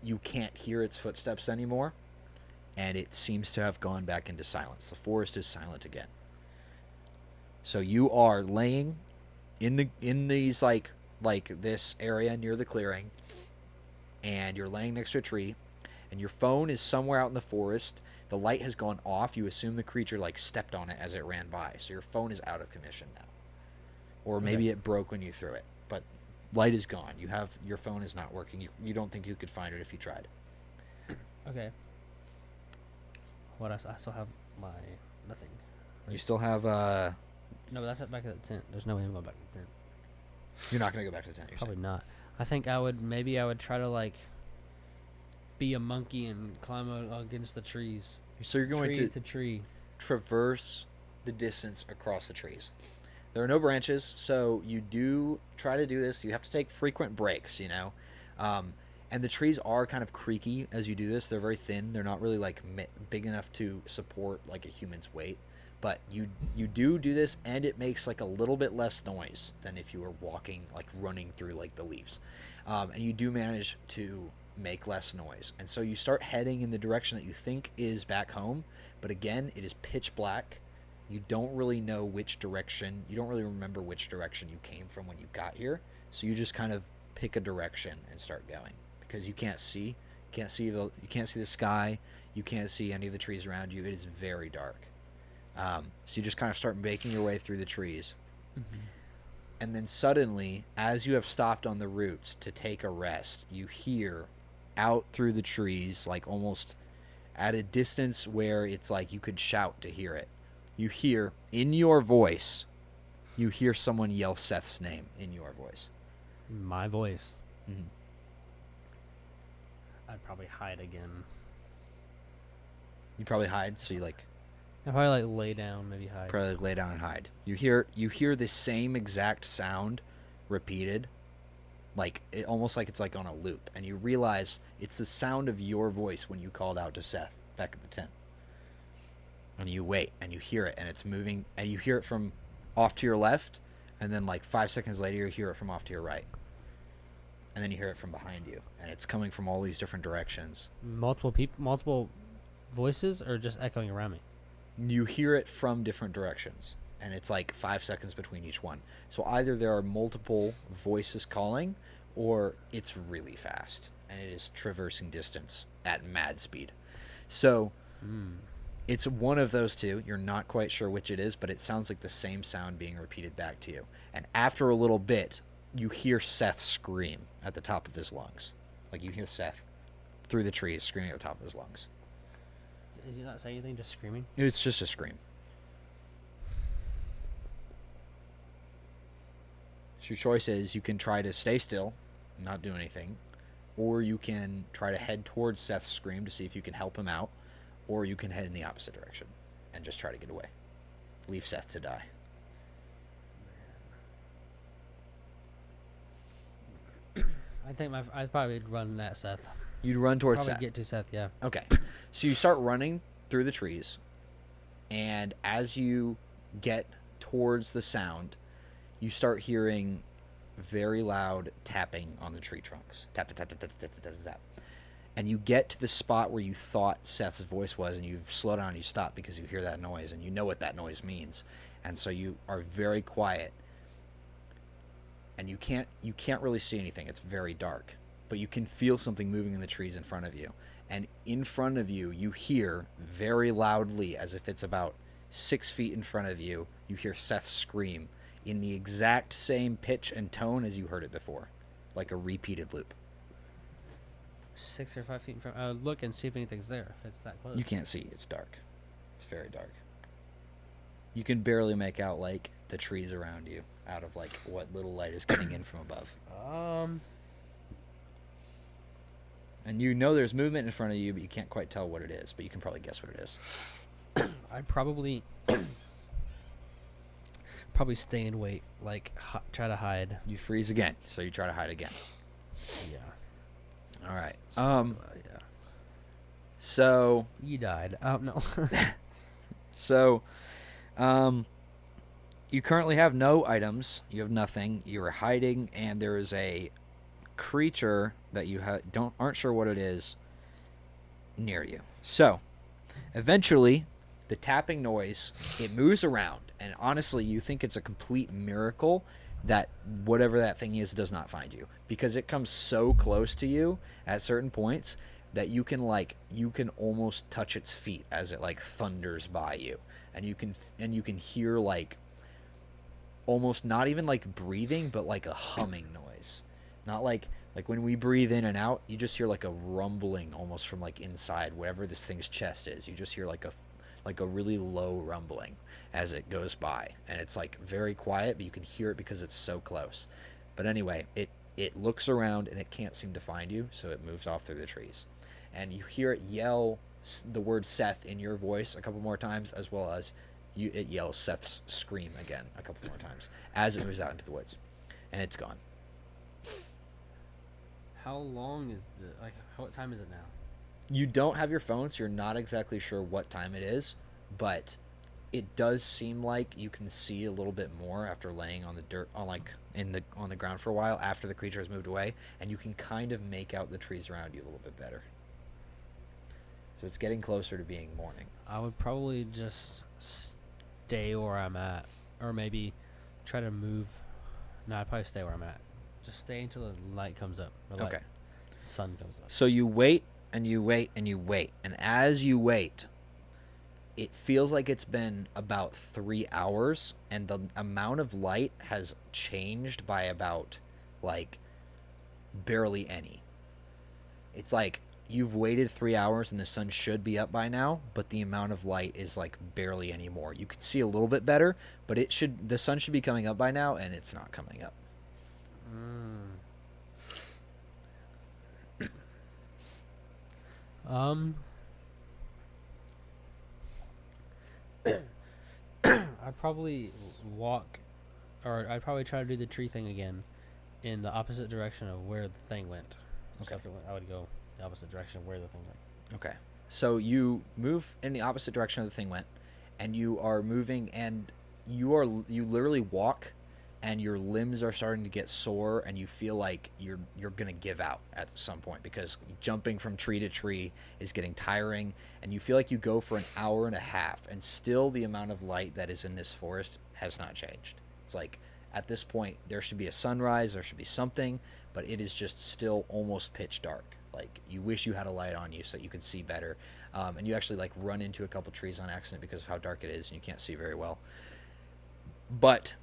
you can't hear its footsteps anymore, and it seems to have gone back into silence. The forest is silent again. So you are laying in these like this area near the clearing, and you're laying next to a tree, and your phone is somewhere out in the forest. The light has gone off. You assume the creature like stepped on it as it ran by, so your phone is out of commission now. Or maybe it broke when you threw it, but light is gone. Your phone is not working. You don't think you could find it if you tried. Okay. What else? I still have my nothing. You still have No, but that's back at the tent. There's no way I'm going back to the tent. You're not gonna go back to the tent. Probably not. I think I would try to like be a monkey and climb against the trees. So you're going tree to tree. Traverse the distance across the trees. There are no branches, so you do try to do this. You have to take frequent breaks, you know. And the trees are kind of creaky as you do this. They're very thin. They're not really like big enough to support like a human's weight. But you do this, and it makes like a little bit less noise than if you were walking, like running through like the leaves. And you do manage to make less noise. And so you start heading in the direction that you think is back home. But again, it is pitch black. You don't really know which direction. You don't really remember which direction you came from when you got here. So you just kind of pick a direction and start going because you can't see. You can't see the sky. You can't see any of the trees around you. It is very dark. So you just kind of start making your way through the trees. Mm-hmm. And then suddenly, as you have stopped on the roots to take a rest, you hear out through the trees, like almost at a distance where it's like you could shout to hear it. You hear, in your voice, you hear someone yell Seth's name in your voice. My voice. Mm-hmm. I'd probably hide again. You probably hide, so you like... I'd probably like lay down, maybe hide. Probably lay down and hide. You hear the same exact sound repeated, like it almost like it's like on a loop, and you realize it's the sound of your voice when you called out to Seth back at the tent. And you wait, and you hear it, and it's moving, and you hear it from off to your left, and then like 5 seconds later you hear it from off to your right, and then you hear it from behind you, and it's coming from all these different directions. Multiple voices, or just echoing around me? You hear it from different directions, and it's like 5 seconds between each one. So either there are multiple voices calling, or it's really fast, and it is traversing distance at mad speed. So it's one of those two. You're not quite sure which it is, but it sounds like the same sound being repeated back to you. And after a little bit, you hear Seth scream at the top of his lungs. Like you hear Seth through the trees screaming at the top of his lungs. Does he not say anything, just screaming? It's just a scream. So your choice is you can try to stay still, not do anything, or you can try to head towards Seth's scream to see if you can help him out, or you can head in the opposite direction and just try to get away. Leave Seth to die. I think I'd probably run at Seth. You'd run towards Probably Seth. get to Seth, yeah. Okay. So you start running through the trees, and as you get towards the sound, you start hearing very loud tapping on the tree trunks. Tap, tap, tap, tap, tap, tap, tap, tap. And you get to the spot where you thought Seth's voice was, and you slow down and you stop because you hear that noise, and you know what that noise means. And so you are very quiet, and you can't really see anything. It's very dark. But you can feel something moving in the trees in front of you. And in front of you, you hear very loudly, as if it's about 6 feet in front of you, you hear Seth scream in the exact same pitch and tone as you heard it before. Like a repeated loop. 6 or 5 feet in front. Look and see if anything's there, if it's that close. You can't see. It's dark. It's very dark. You can barely make out, like, the trees around you out of, like, what little light is getting in from above. And you know there's movement in front of you, but you can't quite tell what it is. But you can probably guess what it is. I'd probably stay and wait, like try to hide. You freeze again, so you try to hide again. Yeah. All right. Yeah. So You died. No. So, you currently have no items. You have nothing. You are hiding, and there is a creature that you aren't sure what it is near you. So, eventually, the tapping noise, it moves around, and honestly, you think it's a complete miracle that whatever that thing is does not find you, because it comes so close to you at certain points that you can almost touch its feet as it like thunders by you, and you can hear like almost not even like breathing, but like a humming noise. Not like when we breathe in and out, you just hear like a rumbling almost from like inside whatever this thing's chest is. You just hear like like a really low rumbling as it goes by, and it's like very quiet, but you can hear it because it's so close. But anyway, it looks around and it can't seem to find you, so it moves off through the trees, and you hear it yell the word Seth in your voice a couple more times, as well as it yells Seth's scream again a couple more times as it moves out into the woods, and it's gone. How long is what time is it now? You don't have your phone, so you're not exactly sure what time it is, but it does seem like you can see a little bit more after laying on the dirt, on the ground for a while after the creature has moved away, and you can kind of make out the trees around you a little bit better. So it's getting closer to being morning. I would probably just stay where I'm at, or maybe try to move. No, I'd probably stay where I'm at. Just stay until the light comes up. Okay. The sun comes up. So you wait and you wait and you wait, and as you wait, it feels like it's been about 3 hours, and the amount of light has changed by about, like, barely any. It's like you've waited 3 hours and the sun should be up by now, but the amount of light is like barely any more. You can see a little bit better, but the sun should be coming up by now, and it's not coming up. I'd probably walk, or I'd probably try to do the tree thing again in the opposite direction of where the thing went. Okay. So I would go the opposite direction of where the thing went. Okay. So you move in the opposite direction of the thing went, and you are moving, and you literally walk, and your limbs are starting to get sore, and you feel like you're gonna give out at some point, because jumping from tree to tree is getting tiring, and you feel like you go for an hour and a half, and still the amount of light that is in this forest has not changed. It's like at this point there should be a sunrise, there should be something, but it is just still almost pitch dark. Like, you wish you had a light on you so that you could see better, and you actually like run into a couple trees on accident because of how dark it is, and you can't see very well. But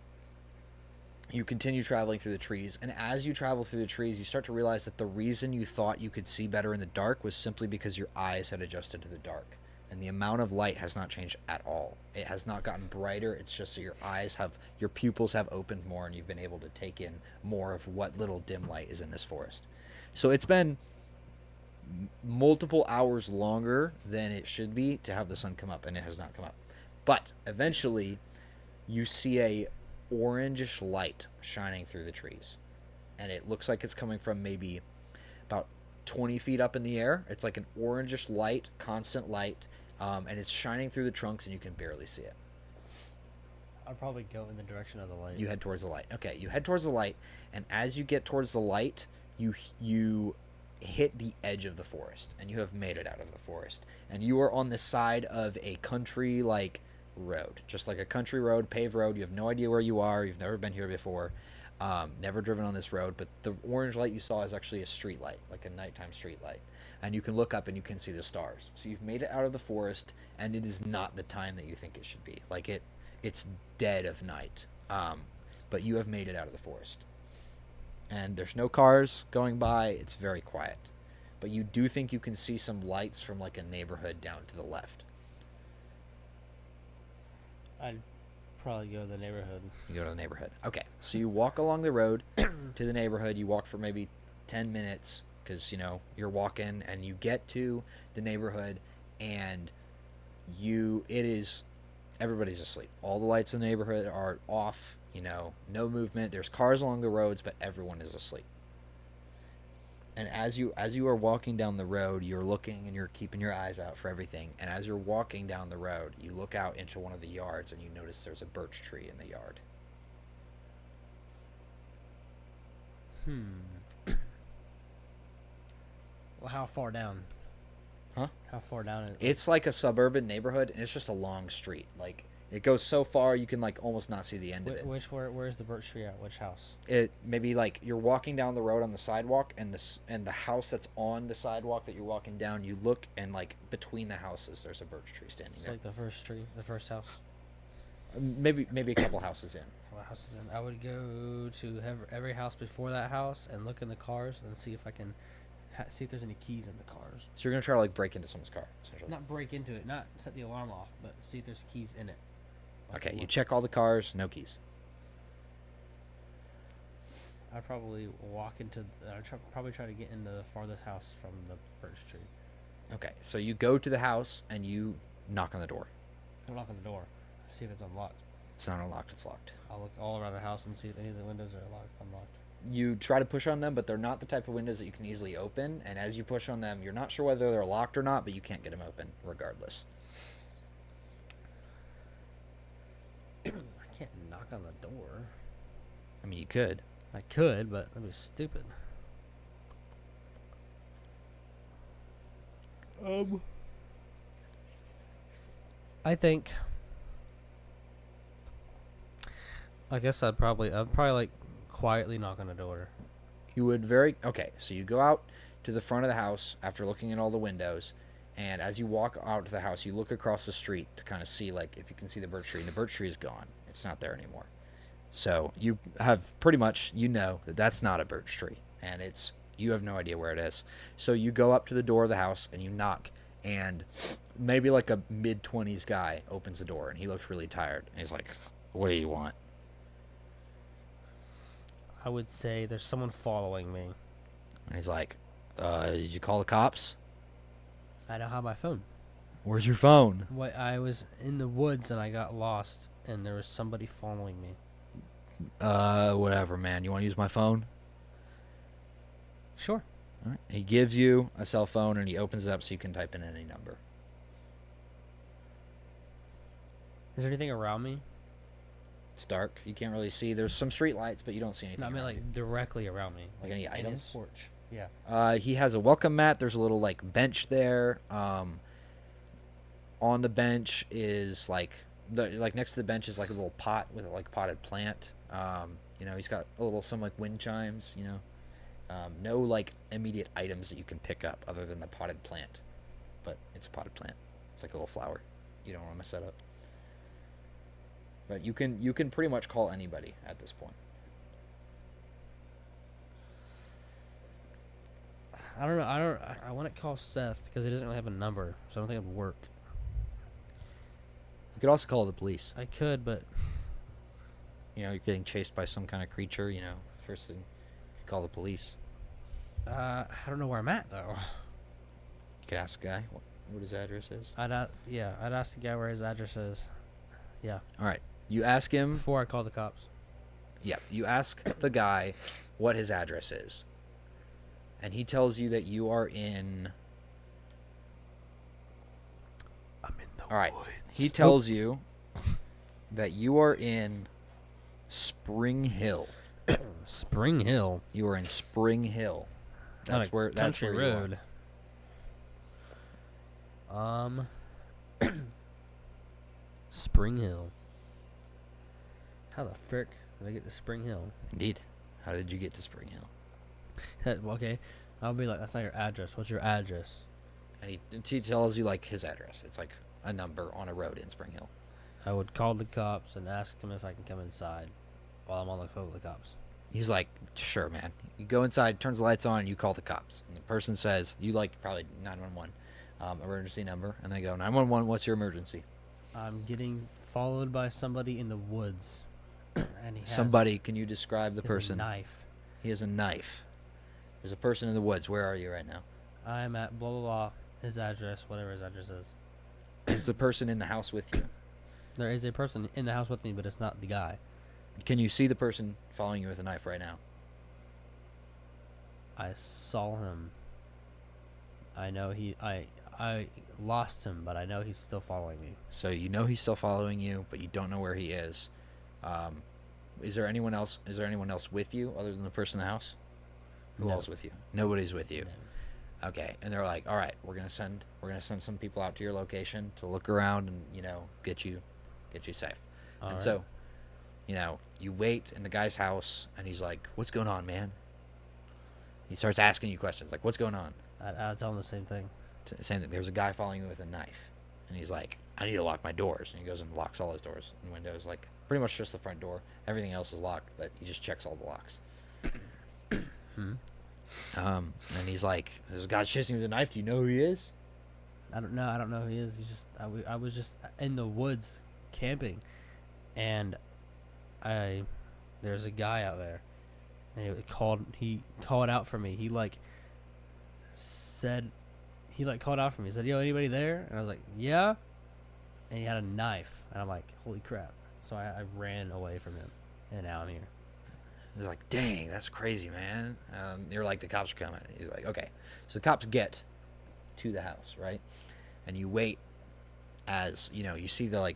you continue traveling through the trees, and as you travel through the trees, you start to realize that the reason you thought you could see better in the dark was simply because your eyes had adjusted to the dark, and the amount of light has not changed at all. It has not gotten brighter. It's just that your pupils have opened more, and you've been able to take in more of what little dim light is in this forest. So it's been multiple hours longer than it should be to have the sun come up, and it has not come up. But eventually you see a orangish light shining through the trees, and it looks like it's coming from maybe about 20 feet up in the air. It's like an orangish light, constant light, and it's shining through the trunks, and you can barely see it. I'd probably go in the direction of the light. You head towards the light. Okay, you head towards the light, and as you get towards the light, you hit the edge of the forest, and you have made it out of the forest, and you are on the side of a country like road, just like a country road, paved road. You have no idea where you are. You've never been here before, never driven on this road, but the orange light you saw is actually a street light, like a nighttime street light, and you can look up and you can see the stars. So you've made it out of the forest, and it is not the time that you think it should be. Like, it's dead of night, but you have made it out of the forest, and there's no cars going by. It's very quiet, but you do think you can see some lights from like a neighborhood down to the left. I'd probably go to the neighborhood. You go to the neighborhood. Okay, so you walk along the road to the neighborhood. You walk for maybe 10 minutes because, you're walking, and you get to the neighborhood, and everybody's asleep. All the lights in the neighborhood are off, no movement. There's cars along the roads, but everyone is asleep. And as you are walking down the road, you're looking and you're keeping your eyes out for everything. And as you're walking down the road, you look out into one of the yards, and you notice there's a birch tree in the yard. Well, how far down? Huh? How far down is it? It's like a suburban neighborhood, and it's just a long street. Like, it goes so far you can like almost not see the end of it. Where's the birch tree at? Which house? It maybe like you're walking down the road on the sidewalk, and the house that's on the sidewalk that you're walking down, you look, and like between the houses there's a birch tree standing It's there. like the first tree, the first house. Maybe a couple houses in. I would go to every house before that house and look in the cars and see if I can see if there's any keys in the cars. So you're gonna try to like break into someone's car, essentially. Not break into it, not set the alarm off, but see if there's keys in it. Okay, you check all the cars, no keys. I'd probably walk into. Probably try to get into the farthest house from the birch tree. Okay, so you go to the house and you knock on the door. I knock on the door. See if it's unlocked. It's not unlocked, it's locked. I'll look all around the house and see if any of the windows are unlocked. You try to push on them, but they're not the type of windows that you can easily open. And as you push on them, you're not sure whether they're locked or not, but you can't get them open regardless. I can't knock on the door. I mean, you could. I could, but that'd be stupid. I think. I guess I'd probably like quietly knock on the door. You would okay, so you go out to the front of the house after looking at all the windows, and as you walk out to the house, you look across the street to kind of see, like, if you can see the birch tree, and the birch tree is gone. It's not there anymore. So you have pretty much, that that's not a birch tree, and you have no idea where it is. So you go up to the door of the house, and you knock, and maybe like a mid-20s guy opens the door, and he looks really tired, and he's like, "What do you want?" I would say there's someone following me. And he's like, "Did you call the cops?" I don't have my phone. "Where's your phone?" What? I was in the woods and I got lost, and there was somebody following me. Whatever, man. You want to use my phone? Sure. All right. He gives you a cell phone, and he opens it up so you can type in any number. Is there anything around me? It's dark. You can't really see. There's some street lights, but you don't see anything. No, I mean, around you. like, directly around me. Like any in items? his porch. Yeah. He has a welcome mat. There's a little, like, bench there. On the bench is, like next to the bench is, like, a little pot with a, like, potted plant. He's got some, like, wind chimes, no, like, immediate items that you can pick up other than the potted plant. But it's a potted plant. It's like a little flower. You don't want to mess that up. But you can pretty much call anybody at this point. I don't know. I want to call Seth because he doesn't really have a number, so I don't think it would work. You could also call the police. I could, but You're getting chased by some kind of creature. First thing, you could call the police. I don't know where I'm at though. You could ask the guy what his address is. I'd ask the guy where his address is. Yeah. All right. You ask him. Before I call the cops. Yeah. You ask the guy what his address is, and he tells you that you are in. I'm in the All right. woods. He tells you that you are in Spring Hill. Spring Hill. You are in Spring Hill. That's where. That's country where road. Spring Hill. How the frick did I get to Spring Hill? Indeed. How did you get to Spring Hill? Okay, I'll be like, that's not your address. What's your address? And he tells you, like, his address. It's like a number on a road in Spring Hill. I would call the cops and ask them if I can come inside while I'm on the phone with the cops. He's like, "Sure, man." You go inside, turns the lights on, and you call the cops. And the person says, you probably 911 emergency number, and they go, "911, what's your emergency?" I'm getting followed by somebody in the woods. And he has Somebody, can you describe the a person? knife. He has a knife. There's a person in the woods. Where are you right now? I'm at blah blah blah. His address, whatever his address is. Is the person in the house with you? There is a person in the house with me, but it's not the guy. Can you see the person following you with a knife right now? I saw him. I know I lost him, but I know he's still following me. So you know he's still following you, but you don't know where he is. Is there anyone else? Is there anyone else with you other than the person in the house? Who No. else with you? Nobody's with you. No. Okay, and they're like, "All right, we're gonna send some people out to your location to look around and get you safe." All and right. so, you wait in the guy's house, and he's like, "What's going on, man?" He starts asking you questions like, "What's going on?" I'll tell him the same thing. Saying that there's a guy following you with a knife, and he's like, "I need to lock my doors," and he goes and locks all his doors and windows, like pretty much just the front door. Everything else is locked, but he just checks all the locks. And he's like, "There's a guy chasing me with a knife. Do you know who he is?" I don't know. I don't know who he is. He's just. I was just in the woods camping, and there's a guy out there, and he called out for me. He called out for me. He said, "Yo, anybody there?" And I was like, "Yeah." And he had a knife, and I'm like, "Holy crap!" So I ran away from him, and now I'm here. He's like, "Dang, that's crazy, man." You're like, "The cops are coming." He's like, "Okay." So the cops get to the house, right? And you wait as you see the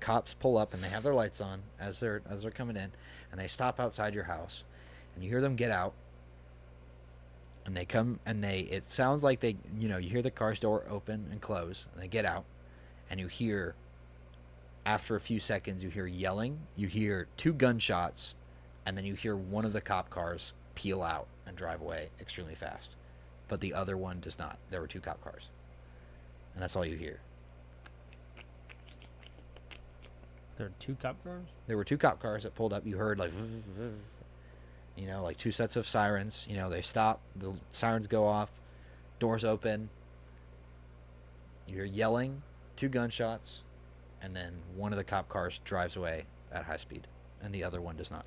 cops pull up, and they have their lights on as they're coming in, and they stop outside your house, and you hear them get out, and they come, and it sounds like they you hear the car's door open and close, and they get out, and you hear, after a few seconds, you hear yelling, you hear 2 gunshots, and then you hear one of the cop cars peel out and drive away extremely fast. But the other one does not. There were 2 cop cars. And that's all you hear. There are 2 cop cars? There were 2 cop cars that pulled up. You heard like 2 sets of sirens. They stop. The sirens go off. Doors open. You hear yelling, 2 gunshots, and then one of the cop cars drives away at high speed, and the other one does not.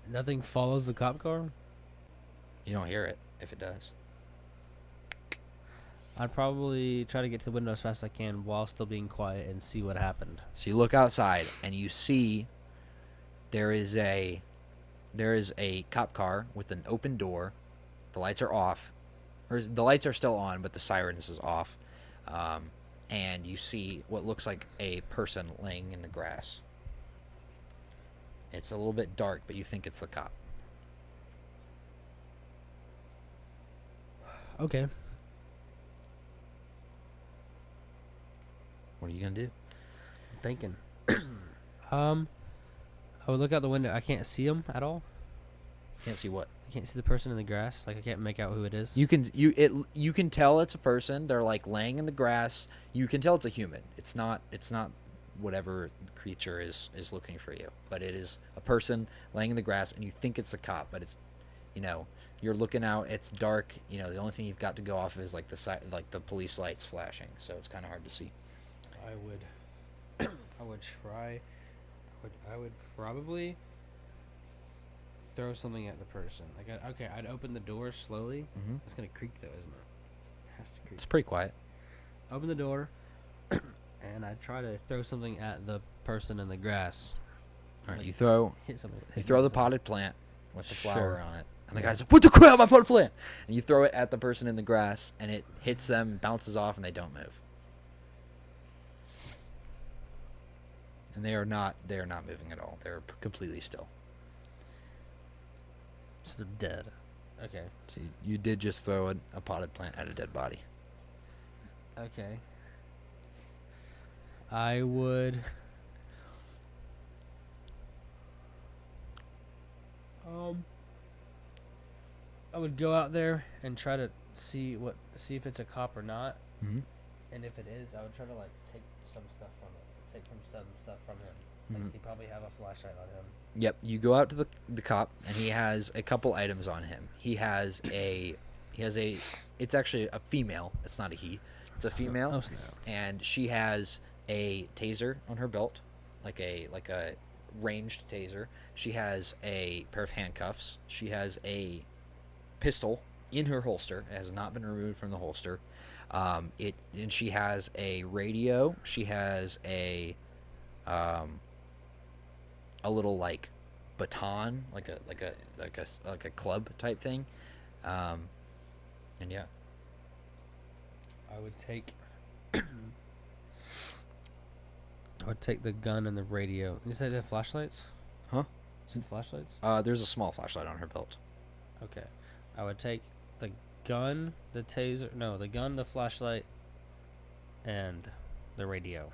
Nothing follows the cop car? You don't hear it if it does. I'd probably try to get to the window as fast as I can while still being quiet and see what happened. So you look outside and you see there is a cop car with an open door. The lights are off, or the lights are still on, but the sirens is off. And you see what looks like a person laying in the grass. It's a little bit dark, but you think it's the cop. Okay. What are you gonna do? I'm thinking. I would look out the window. I can't see him at all. Can't see what? I can't see the person in the grass. Like I can't make out who it is. You can tell it's a person. They're like laying in the grass. You can tell it's a human. It's not whatever creature is looking for you, but it is a person laying in the grass, and you think it's a cop, but it's you're looking out. It's dark. The only thing you've got to go off of is like the police lights flashing, so it's kind of hard to see. I would probably throw something at the person. I'd open the door slowly. Mm-hmm. It's gonna creak though, isn't it? It has to creak. It's pretty quiet. Open the door, and I try to throw something at the person in the grass. All right, Like, you throw the potted plant with the flower on it, and the guy's like, "What the crap, my potted plant!" And you throw it at the person in the grass, and it hits them, bounces off, and they don't move. And they are not moving at all. They're completely still. So they're dead. Okay. So you did just throw a potted plant at a dead body. Okay. I would. I would go out there and try to see if it's a cop or not. Mm-hmm. And if it is, I would try to take some stuff from it. Some stuff from him. Mm-hmm. He probably have a flashlight on him. Yep, you go out to the cop, and he has a couple items on him. It's actually a female. It's not a he. It's a female. Oh, snap. And she has a taser on her belt, like a ranged taser. She has a pair of handcuffs. She has a pistol in her holster. It has not been removed from the holster. And she has a radio. She has a little baton, like a club type thing, and yeah. I would take. I would take the gun and the radio. You said they have flashlights? Huh? Is it flashlights? There's a small flashlight on her belt. Okay. I would take the gun, the taser. No, the gun, the flashlight, and the radio.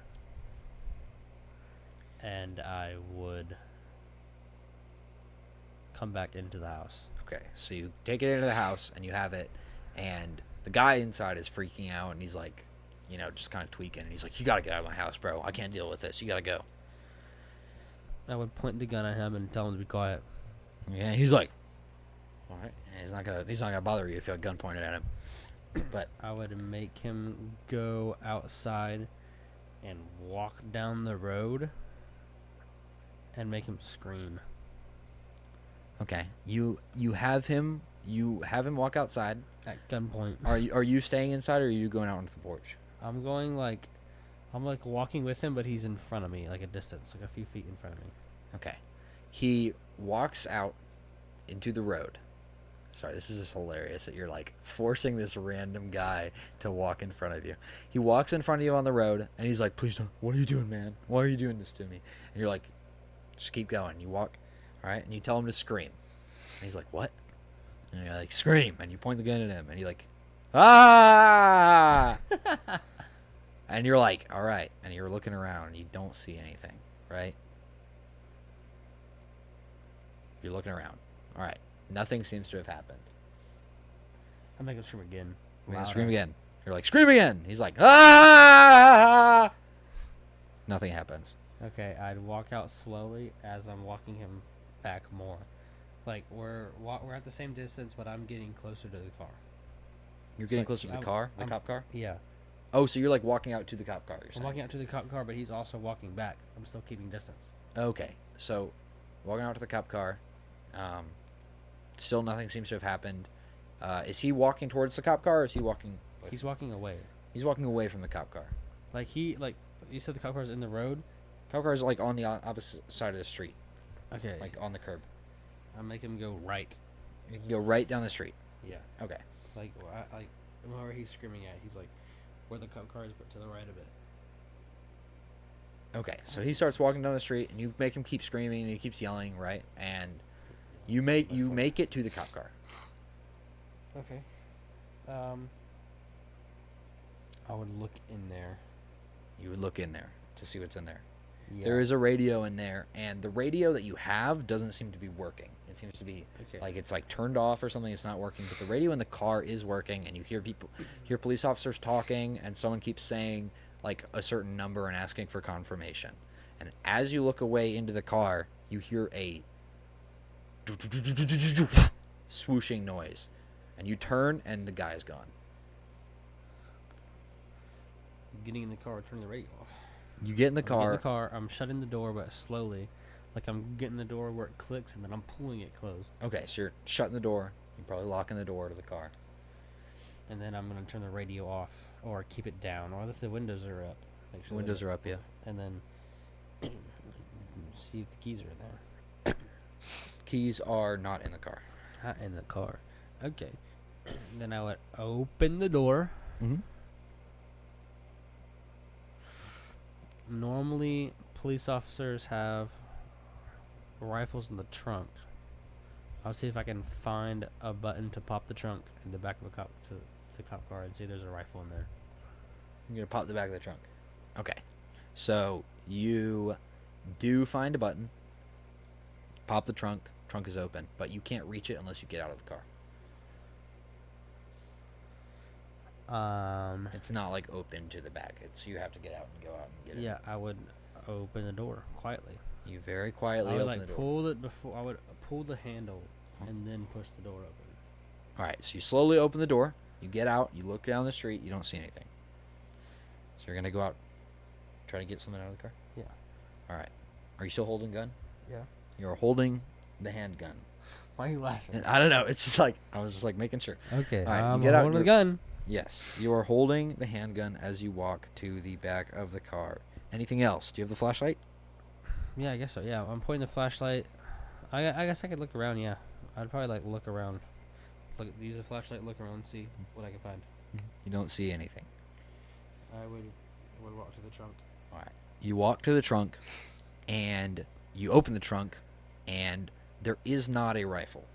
And I would come back into the house. Okay, so you take it into the house, and you have it, and the guy inside is freaking out, and he's like, just kind of tweaking, and he's like, "You gotta get out of my house, bro. I can't deal with this. You gotta go." I would point the gun at him and tell him to be quiet. Yeah, he's like, all right. He's not gonna bother you if you have a gun pointed at him. But I would make him go outside and walk down the road and make him scream. okay, you have him walk outside At gunpoint. Are you staying inside or are you going out onto the porch? I'm walking with him, but he's in front of me, like a distance, like a few feet in front of me. Okay, he walks out into the road. Sorry, this is just hilarious that you're like forcing this random guy to walk in front of you. He walks in front of you on the road and he's like, please don't, what are you doing, man? Why are you doing this to me? And you're like, just keep going. You walk, all right, and you tell him to scream. And he's like, what? And you're like, scream. And you point the gun at him and you're like, ah! And you're like, all right. And you're looking around and you don't see anything, right? You're looking around. All right. Nothing seems to have happened. I'm making him scream again. We're gonna scream again. You're like, scream again. He's like, ah! Nothing happens. Okay, I'd walk out slowly as I'm walking him back more. Like, we're at the same distance, but I'm getting closer to the car. You're getting closer to the car? The cop car? Yeah. Oh, so you're like walking out to the cop car, you're I'm saying? walking out to the cop car, but he's also walking back. I'm still keeping distance. Okay, so walking out to the cop car. Still nothing seems to have happened. Is he walking towards the cop car or is he walking... He's walking away. He's walking away from the cop car. Like, you said the cop car's in the road? Cop car is like on the opposite side of the street. Okay. Like on the curb. I'll make him go right. You can go right down the street. Yeah. Okay. Like where he's screaming at. He's like, where the cop car is, but to the right of it. Okay, so he starts walking down the street, and you make him keep screaming, and he keeps yelling, right? And you make it to the cop car. Okay. I would look in there. You would look in there to see what's in there. Yeah. There is a radio in there, and the radio that you have doesn't seem to be working. It seems to be like it's like turned off or something. It's not working, but the radio in the car is working, and you hear police officers talking, and someone keeps saying like a certain number and asking for confirmation. And as you look away into the car, you hear a swooshing noise, and you turn, and the guy is gone. Getting in the car, turning the radio off. You get in the car. I'm shutting the door, but slowly. Like I'm getting the door where it clicks, and then I'm pulling it closed. Okay, so you're shutting the door. You're probably locking the door to the car. And then I'm going to turn the radio off, or keep it down, or if the windows are up. Make sure The windows are up, yeah. And then see if the keys are in there. Keys are not in the car. Not in the car. Okay. Then I would open the door. Mm-hmm. Normally, police officers have rifles in the trunk. I'll see if I can find a button to pop the trunk in the back of the cop car and see if there's a rifle in there. You're going to pop the back of the trunk. Okay. So you do find a button. Pop the trunk. Trunk is open. But you can't reach it unless you get out of the car. It's not like open to the back. It's you have to get out and go out and get it. Yeah, I would open the door quietly. You very quietly I would open the door. pull it before I would pull the handle and then push the door open. All right, so you slowly open the door. You get out. You look down the street. You don't see anything. So you're gonna go out, try to get something out of the car. Yeah. All right. Are you still holding gun? Yeah. You're holding the handgun. Why are you laughing? And I don't know. It's just like I was just like making sure. Okay. All right, I'm you get out holding the gun. Yes, you are holding the handgun as you walk to the back of the car. Anything else? Do you have the flashlight? Yeah, I guess so. Yeah, I'm pointing the flashlight. I guess I could look around. Yeah, I'd probably like look around. Use the flashlight, look around, and see what I can find. You don't see anything. I would walk to the trunk. All right. You walk to the trunk, and you open the trunk, and there is not a rifle,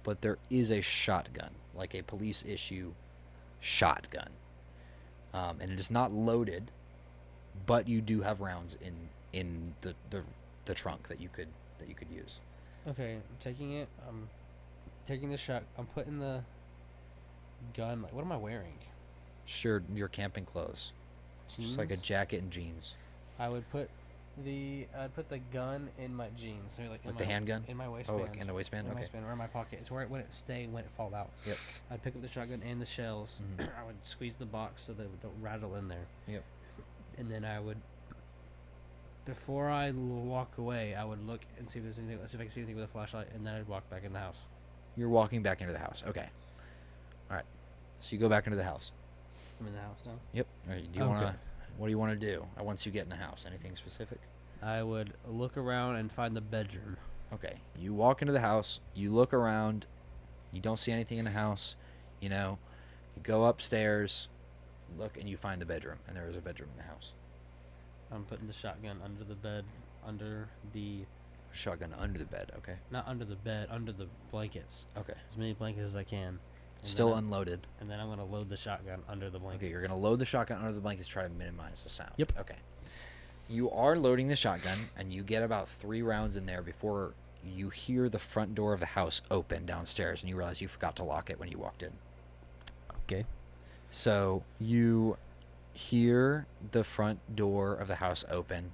but there is a shotgun, like a police issue shotgun, and it is not loaded, but you do have rounds in the trunk that you could use. Okay, I'm taking it. I'm taking the shot. I'm putting the gun. Like, what am I wearing? Sure, your camping clothes. Jeans? Just like a jacket and jeans. I would put I'd put the gun in my jeans. So like Like the handgun? in my Oh, waistband. like in the waistband? In my Okay. waistband or in my pocket. It's where it wouldn't stay when it fall out. Yep. I'd pick up the shotgun and the shells. Mhm. I would squeeze the box so that it don't rattle in there. Yep. And then I would, before I walk away, I would look and see if there's anything. See if I can see anything with a flashlight, and then I'd walk back in the house. You're walking back into the house. Okay. All right. So you go back into the house. I'm in the house now. Yep. All right. Do you Okay. want to? What do you want to do once you get in the house? Anything specific? I would look around and find the bedroom. Okay. You walk into the house. You look around. You don't see anything in the house. You know. You go upstairs. Look and you find the bedroom, and there is a bedroom in the house. I'm putting the shotgun under the bed, Shotgun under the bed. Okay. not under the bed, under the blankets. Okay. As many blankets as I can. And Still then I'm- unloaded. And then I'm going to load the shotgun under the blankets. Okay, you're going to load the shotgun under the blankets, try to minimize the sound. Yep. Okay. You are loading the shotgun, and you get about 3 rounds in there before you hear the front door of the house open downstairs, and you realize you forgot to lock it when you walked in. Okay. So you hear the front door of the house open,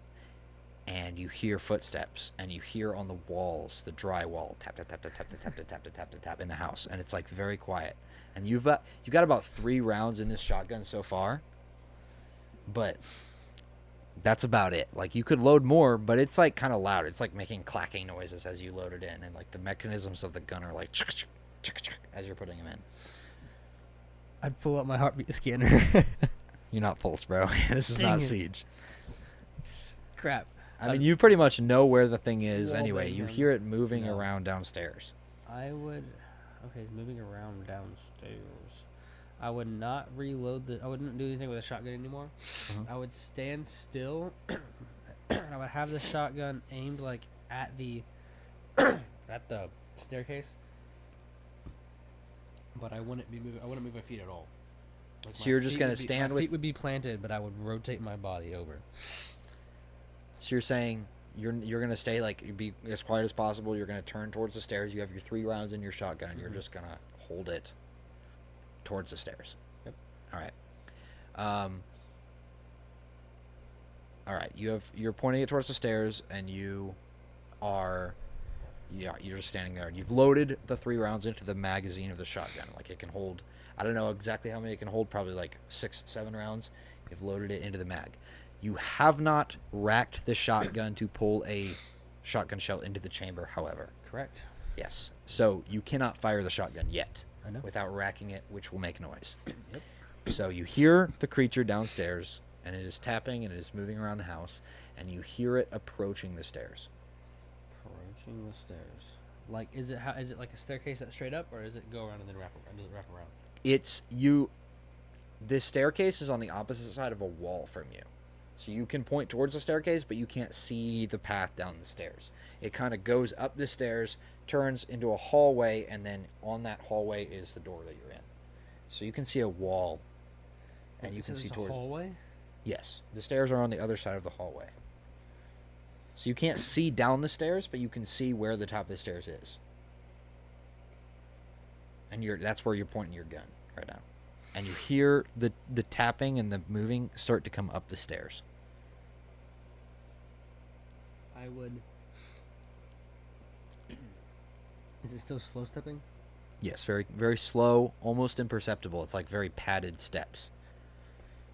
and you hear footsteps, and you hear on the walls, the drywall, tap, tap, tap, tap, tap, tap, tap, tap, tap, tap, tap, tap in the house, and it's like very quiet. And you got about 3 rounds in this shotgun so far, but that's about it. Like, you could load more, but it's like kind of loud. It's like making clacking noises as you load it in, and like the mechanisms of the gun are like as you're putting them in. I'd pull out my heartbeat scanner. You're not Pulse, bro. This is Dang not it. Siege. Crap. I mean, you pretty much know where the thing is Wall anyway. bang You him. hear it moving No. around downstairs. I would. Okay, it's moving around downstairs. I would not reload the. I wouldn't do anything with a shotgun anymore. Mhm. I would stand still. I would have the shotgun aimed like at the at the staircase. But I wouldn't be moving. I wouldn't move my feet at all. Like, So my you're just feet gonna would be- stand my with- feet would be planted, but I would rotate my body over. So you're saying you're going to stay like be as quiet as possible. You're going to turn towards the stairs. You have your 3 rounds in your shotgun, and you're Mhm. just going to hold it towards the stairs. Yep. All right. All right. You're pointing it towards the stairs, and you're just standing there. And you've loaded the 3 rounds into the magazine of the shotgun. Like, it can hold, I don't know exactly how many it can hold, probably like 6, 7 rounds. You've loaded it into the mag. You have not racked the shotgun to pull a shotgun shell into the chamber, however. Correct. Yes. So you cannot fire the shotgun yet I know. without racking it, which will make noise. Yep. So you hear the creature downstairs, and it is tapping, and it is moving around the house, and you hear it approaching the stairs. Approaching the stairs. Like, is it like a staircase that's straight up, or does it go around and then wrap around? Does it wrap around? It's you. The staircase is on the opposite side of a wall from you. So you can point towards the staircase, but you can't see the path down the stairs. It kind of goes up the stairs, turns into a hallway, and then on that hallway is the door that you're in. So you can see a wall, and you So can see it's a towards. hallway. Yes, the stairs are on the other side of the hallway. So you can't see down the stairs, but you can see where the top of the stairs is. And that's where you're pointing your gun right now. And you hear the tapping and the moving start to come up the stairs. I would. Is it still slow stepping? Yes, very very slow, almost imperceptible. It's like very padded steps.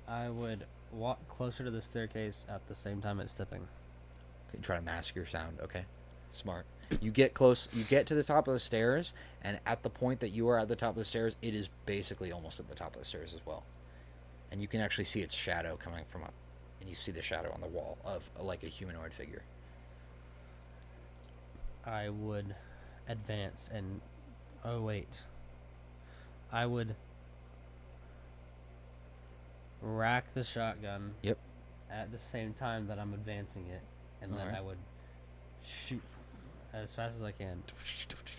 I would walk closer to the staircase at the same time it's stepping. Okay, try to mask your sound. Okay, smart. You get close. You get to the top of the stairs, and at the point that you are at the top of the stairs, it is basically almost at the top of the stairs as well. And you can actually see its shadow coming from up, and you see the shadow on the wall of like a humanoid figure. I would advance and. Oh, wait. I would rack the shotgun. Yep. At the same time that I'm advancing it, and then Alright. I would shoot as fast as I can.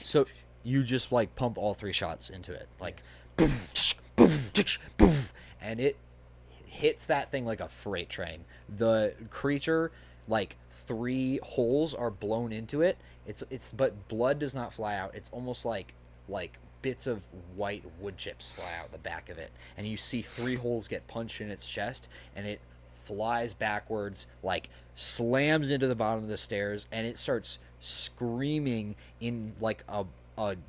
So you just like pump all 3 shots into it, like boom, boom, boom, and it hits that thing like a freight train. The creature, like 3 holes are blown into it. But blood does not fly out. It's almost like bits of white wood chips fly out the back of it, and you see 3 holes get punched in its chest, and it flies backwards like slams into the bottom of the stairs, and it starts screaming in like a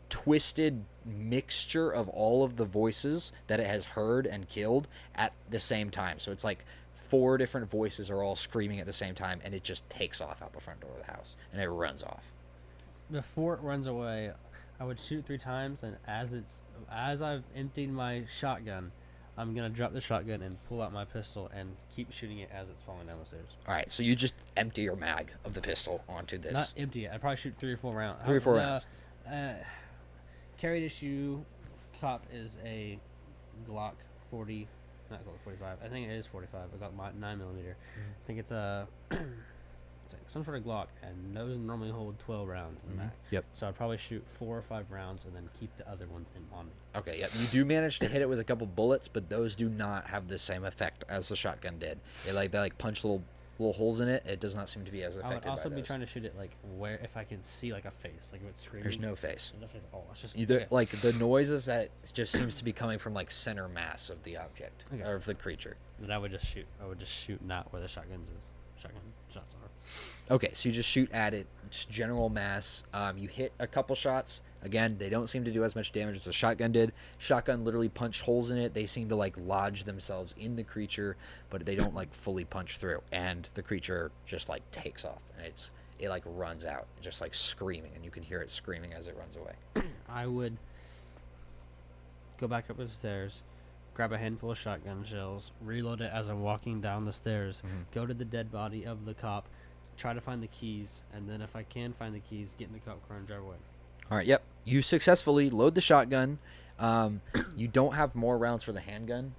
twisted mixture of all of the voices that it has heard and killed at the same time. So it's like 4 different voices are all screaming at the same time, and it just takes off out the front door of the house, and it runs off. Before it runs away, I would shoot 3 times, and as I've emptied my shotgun, I'm gonna drop the shotgun and pull out my pistol and keep shooting it as it's falling down the stairs. All right, so you just empty your mag of the pistol onto this. Not empty it. I'd probably shoot 3 or 4 rounds. 3 or 4 rounds. Carried issue cop is a Glock 40, not Glock 45. I think it is 45. I got my 9mm. I think it's a it's like some sort of Glock, and those normally hold 12 rounds in the mag. Yep. So I'd probably shoot 4 or 5 rounds and then keep the other ones on me. Okay, yep. You do manage to hit it with a couple bullets, but those do not have the same effect as the shotgun did. They punch little holes in it. It does not seem to be as effective. I would also by be those. trying to shoot it like where if I can see like a face, like if it's screaming. There's no face. There's no face at all. It's just Either okay. like the noises that just seems to be coming from like center mass of the object Okay. or of the creature. Then I would just shoot. I would just shoot not where the shotgun shots are. Okay, so you just shoot at it, just general mass. You hit a couple shots. Again, they don't seem to do as much damage as a shotgun did. Shotgun literally punched holes in it. They seem to like lodge themselves in the creature, but they don't like fully punch through. And the creature just like takes off, and it like runs out, just like screaming, and you can hear it screaming as it runs away. I would go back up the stairs, grab a handful of shotgun shells, reload it as I'm walking down the stairs, go to the dead body of the cop, try to find the keys, and then if I can find the keys, get in the cop car and drive away. All right, yep. You successfully load the shotgun. You don't have more rounds for the handgun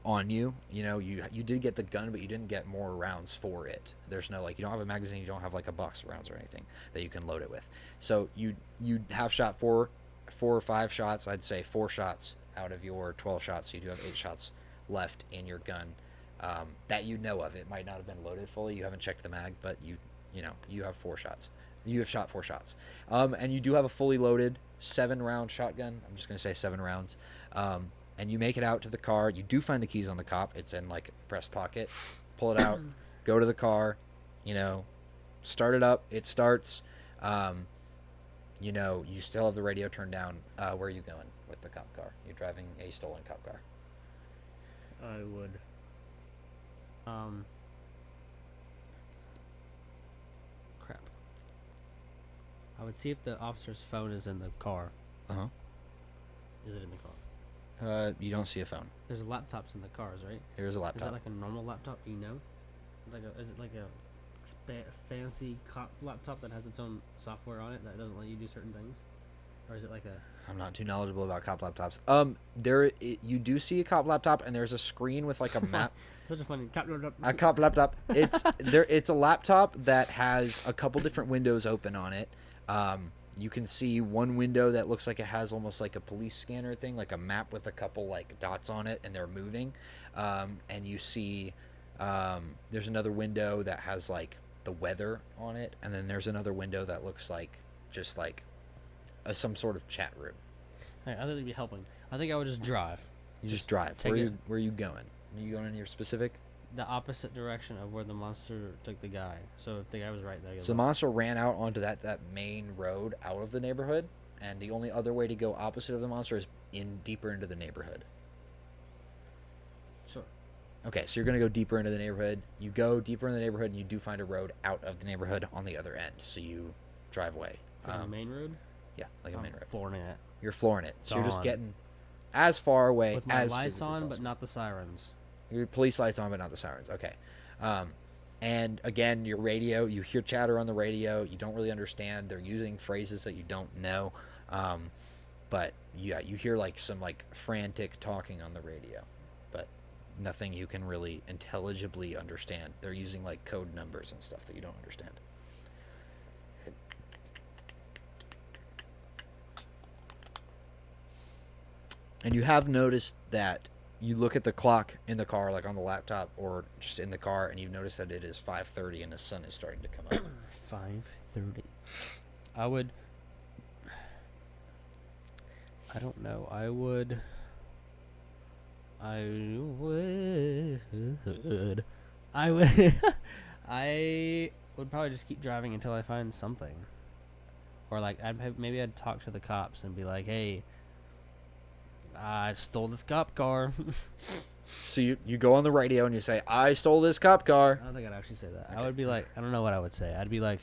on you. You know, you did get the gun, but you didn't get more rounds for it. There's no, like, you don't have a magazine. You don't have, like, a box of rounds or anything that you can load it with. So you have shot four or 5 shots. I'd say 4 shots out of your 12 shots. So you do have 8 shots left in your gun that you know of. It might not have been loaded fully. You haven't checked the mag, but you have 4 shots. You have shot 4 shots. And you do have a fully loaded 7-round shotgun. I'm just going to say 7 rounds. And you make it out to the car. You do find the keys on the cop. It's in, like, a breast pocket. Pull it out. Go to the car. Start it up. It starts. You still have the radio turned down. Where are you going with the cop car? You're driving a stolen cop car. I would crap. I would see if the officer's phone is in the car. Uh-huh. Is it in the car? You don't see a phone. There's laptops in the cars, right? There is a Is laptop. that like a normal laptop? Do you know? Is it like a fancy cop laptop that has its own software on it that doesn't let you do certain things? Or is it like a... I'm not too knowledgeable about cop laptops. You do see a cop laptop, and there's a screen with like a map. Such a funny cop laptop. A cop laptop. It's a laptop that has a couple different windows open on it. You can see one window that looks like it has almost like a police scanner thing, like a map with a couple like dots on it, and they're moving. And you see there's another window that has like the weather on it, and then there's another window that looks like just like some sort of chat room. Hey, I think it'd be helping. I think I would just drive. You just drive. take Where it- are you going? Are you going anywhere specific? The opposite direction of where the monster took the guy. So if the guy was right there, So the monster ran out onto that main road out of the neighborhood, and the only other way to go opposite of the monster is deeper into the neighborhood. Sure. Okay, so you're going to go deeper into the neighborhood. You go deeper in the neighborhood, and you do find a road out of the neighborhood on the other end. So you drive away. From the main road? Yeah, like a main road. Flooring it. You're flooring it. So you're just Gone. getting as far away With my as lights physically on, but possible. not the sirens. Your police lights on, but not the sirens. Okay. And again, your radio, you hear chatter on the radio. You don't really understand. They're using phrases that you don't know. But yeah, you hear like some like frantic talking on the radio, but nothing you can really intelligibly understand. They're using like code numbers and stuff that you don't understand. And you have noticed that you look at the clock in the car, like on the laptop or just in the car, and you notice that it is 5:30 and the sun is starting to come up. 5:30. I don't know. I would I would probably just keep driving until I find something. Or like maybe I'd talk to the cops and be like, "Hey, I stole this cop car." So you go on the radio and you say, "I stole this cop car." I don't think I'd actually say that. Okay. I would be like, I don't know what I would say. I'd be like,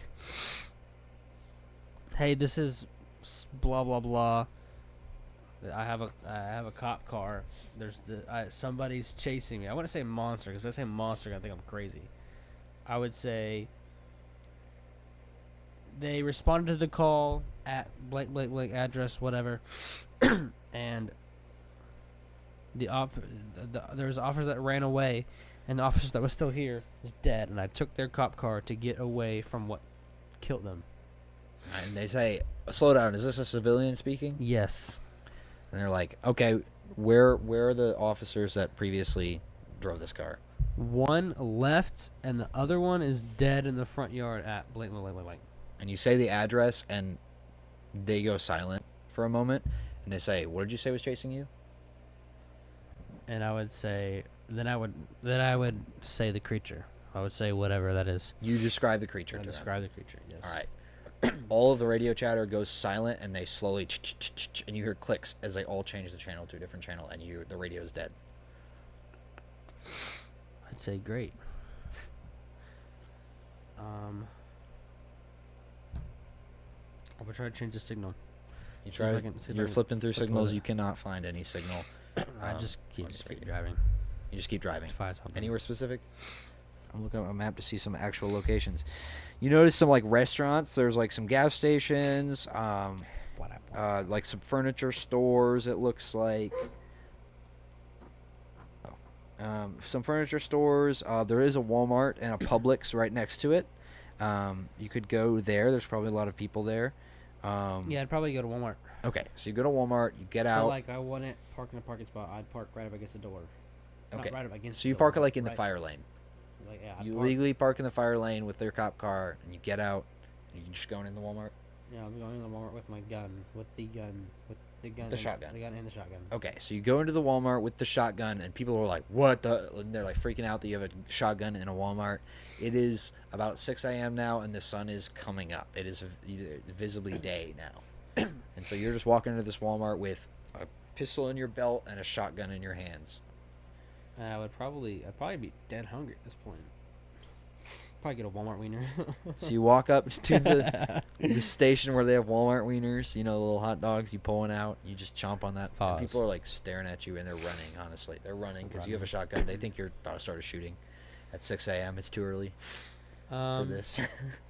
"Hey, this is blah blah blah. I have a cop car. There's somebody's chasing me." I wouldn't say monster because if I say monster, I think I'm crazy. I would say they responded to the call at blank blank blank address whatever, and there was officers that ran away, and the officer that was still here is dead, and I took their cop car to get away from what killed them. And they say, "Slow down. Is this a civilian speaking?" Yes. And they're like, "Okay, where are the officers that previously drove this car?" One left, and the other one is dead in the front yard at blank blank blank blank. And you say the address, and they go silent for a moment, and they say, "What did you say was chasing you?" And I would say, then I would say the creature. I would say whatever that is. You describe the creature I to them. describe the creature. Yes. All right. All of the radio chatter goes silent, and they slowly, and you hear clicks as they all change the channel to a different channel, and the radio is dead. I'd say great. I would try to change the signal. You See try. if I can- see if I You're can flipping through flip signals. with it. You cannot find any signal. I just on keep the radio. driving. You just keep driving. To find something. Anywhere specific? I'm looking at my map to see some actual locations. You notice some like restaurants. There's like some gas stations. Like some furniture stores. It looks like. Some furniture stores. There is a Walmart and a Publix right next to it. You could go there. There's probably a lot of people there. Yeah, I'd probably go to Walmart. Okay, so you go to Walmart. You get But out. like I want it park in a parking spot. I'd park right up against the door. Okay. Not right up against. So you the door, park it like in the right- fire lane. Like, yeah, I'd You park- legally park in the fire lane with their cop car, and you get out. And you just going in the Walmart. Yeah, I'm going to Walmart with my gun. With the gun. The shotgun. The gun and the shotgun. Okay, so you go into the Walmart with the shotgun, and people are like, "What the?" And they're like freaking out that you have a shotgun in a Walmart. It is about 6 a.m. now, and the sun is coming up. It is visibly day now, and so you're just walking into this Walmart with a pistol in your belt and a shotgun in your hands. I'd probably be dead hungry at this point. Probably get a Walmart wiener. So you walk up to the station where they have Walmart wieners, you know, the little hot dogs you pulling out. You just chomp on that. And Pause. people are like staring at you, and they're running. Honestly, they're running because you have a shotgun. They think you're about to start a shooting at 6 a.m. It's too early for this.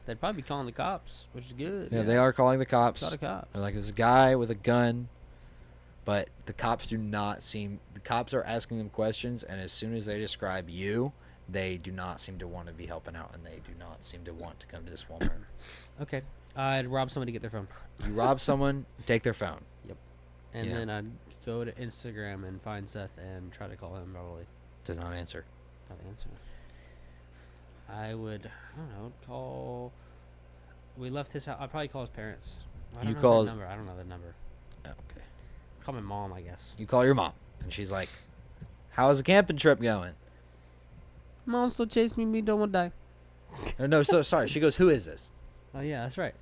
They'd probably be calling the cops, which is good. Yeah, they are calling the cops. A lot of cops. They're like, "There's a guy with a gun," but the cops do not seem. The cops are asking them questions, and as soon as they describe you, they do not seem to want to be helping out, and they do not seem to want to come to this Walmart. Okay. I'd rob somebody to get their phone. You rob someone, take their phone. And Yeah. then I'd go to Instagram and find Seth and try to call him probably. Does not answer. Not answer. I would, I don't know, call. We left his house. I'd probably call his parents. I You don't know call their his- number. I don't know the number. Okay. Call my mom, I guess. You call your mom, and she's like, "How's the camping trip going?" Mom still chase me. Me don't want to die. Or no, so sorry. She goes, "Who is this?" Oh yeah, that's right.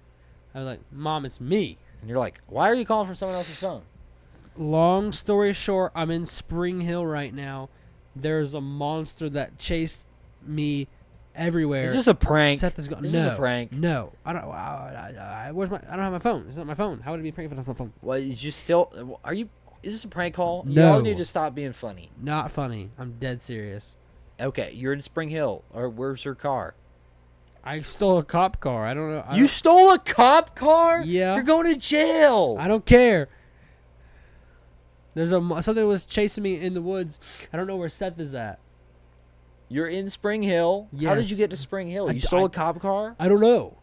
I was like, Mom, it's me. And you're like, "Why are you calling from someone else's phone?" Long story short, I'm in Spring Hill right now. There's a monster that chased me everywhere. Is this a prank? Seth is going. Is No, this a prank? No, I don't. Where's my? I don't have my phone. It's not my phone. How would it be a prank if it's not my phone? Well, you still are you? Is this a prank call? You No. all need to stop being funny. Not funny. I'm dead serious. Okay, you're in Spring Hill, or where's your car? I stole a cop car. I don't know. You stole a cop car? Yeah. You're going to jail. I don't care. There's something that was chasing me in the woods. I don't know where Seth is at. You're in Spring Hill. How did Yes. you get to Spring Hill? I You d- stole I- a cop car? I don't know.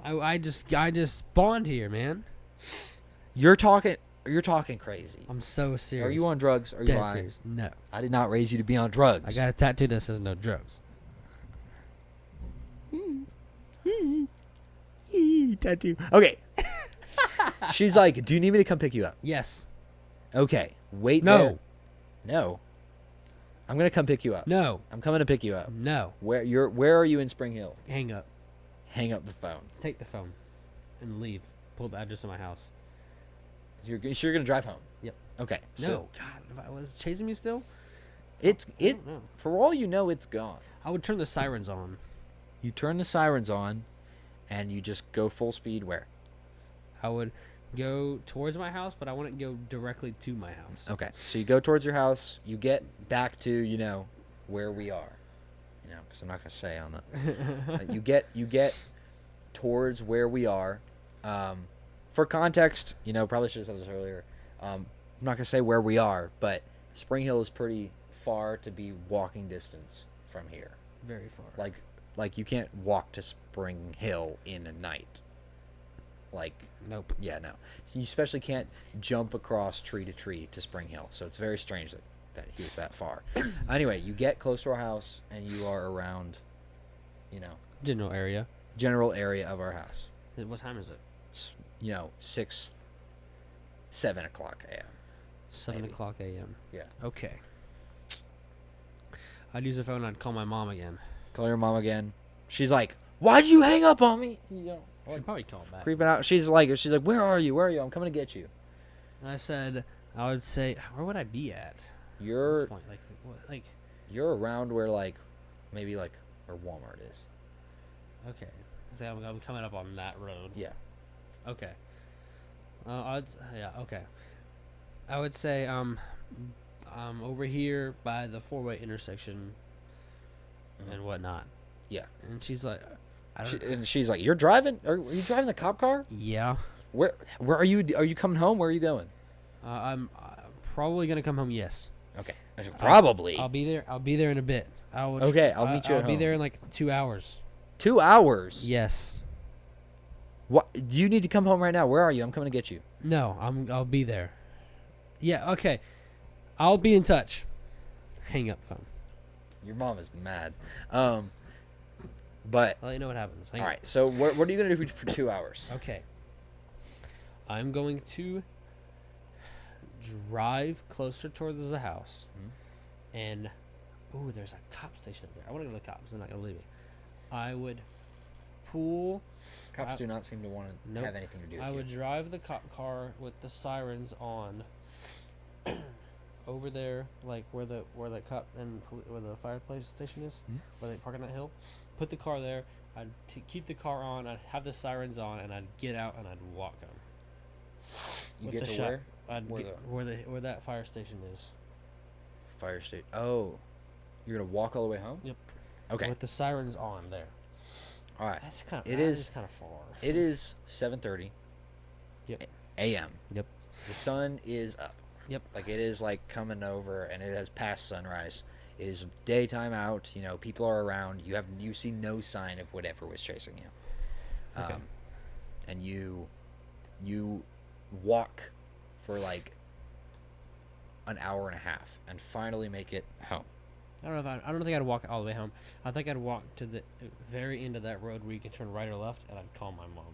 I just spawned here, man. You're talking crazy. I'm so serious. Are you on drugs? Are you Dead lying? serious. No. I did not raise you to be on drugs. I got a tattoo that says no drugs. tattoo. Okay. She's like, "Do you need me to come pick you up?" Yes. Okay. Wait No. there. No. I'm gonna come pick you up. No. I'm coming to pick you up. No. Where are you in Spring Hill? Hang up. Hang up the phone. Take the phone and leave. Pull the address of my house. You're sure you're gonna drive home? Yep. Okay. No. So God, if I was chasing me still, it don't know. for all you know, it's gone. I would turn the sirens on. You turn the sirens on, and you just go full speed. Where? I would go towards my house, but I wouldn't go directly to my house. Okay. So you go towards your house. You get back to where we are. Because I'm not gonna say on the. you get towards where we are. For context, probably should have said this earlier. I'm not gonna say where we are, but Spring Hill is pretty far to be walking distance from here. Very far. Like you can't walk to Spring Hill in a night. Nope. Yeah, no. So you especially can't jump across tree to tree to Spring Hill. So it's very strange that he was that far. Anyway, you get close to our house and you are around, General area. general area of our house. What time is it? It's, 7 o'clock a.m. 7 Maybe. o'clock a.m. Yeah. Okay. I'd use the phone and I'd call my mom again. Call your mom again. She's like, "Why'd you hang up on me?" She'd probably call back. Creeping out. She's like, "Where are you? Where are you? I'm coming to get you." And I would say, where would I be at? You're This point? What? you're around where maybe where Walmart is. Okay. Say I'm coming up on that road. Yeah. Okay. Okay. I would say over here by the four-way intersection and whatnot. Yeah. And she's like, And she's like, "You're driving? Are you driving the cop car? yeah. Where are you? Are you coming home? Where are you going?" I'm probably gonna come home. Yes. Okay. Probably. I'll be there. I'll be there in a bit. Okay, I'll meet you at I'll be home. there in 2 hours. 2 hours. Yes. What? You need to come home right now. Where are you? I'm coming to get you. No, I'll be there. Yeah. Okay. I'll be in touch. Hang up phone. Your mom is mad. But I'll let you know what happens. Hang all up. right. So what are you gonna do for 2 hours? Okay. I'm going to drive closer towards the house, and there's a cop station up there. I want to go to the cops. They're not gonna believe me. I would pull. Cops do not seem to want to have anything to do with I you. would drive the cop car with the sirens on. Over there, where the cop and where the fireplace station is, where they park on that hill. Put the car there. I'd keep the car on. I'd have the sirens on, and I'd get out and I'd walk home. You with get the to shot. where? I'd where that fire station is. Fire station. Oh, you're gonna walk all the way home? Yep. Okay. With the sirens on there. All right. That's kind of. It is kind of far. It is 7:30. Yep. A.m. Yep. The sun is up. Yep. It is coming over, and it has passed sunrise. It is daytime out. People are around. You see no sign of whatever was chasing you. Okay. And you walk for an hour and a half, and finally make it home. I don't think I'd walk all the way home. I think I'd walk to the very end of that road where you can turn right or left, and I'd call my mom.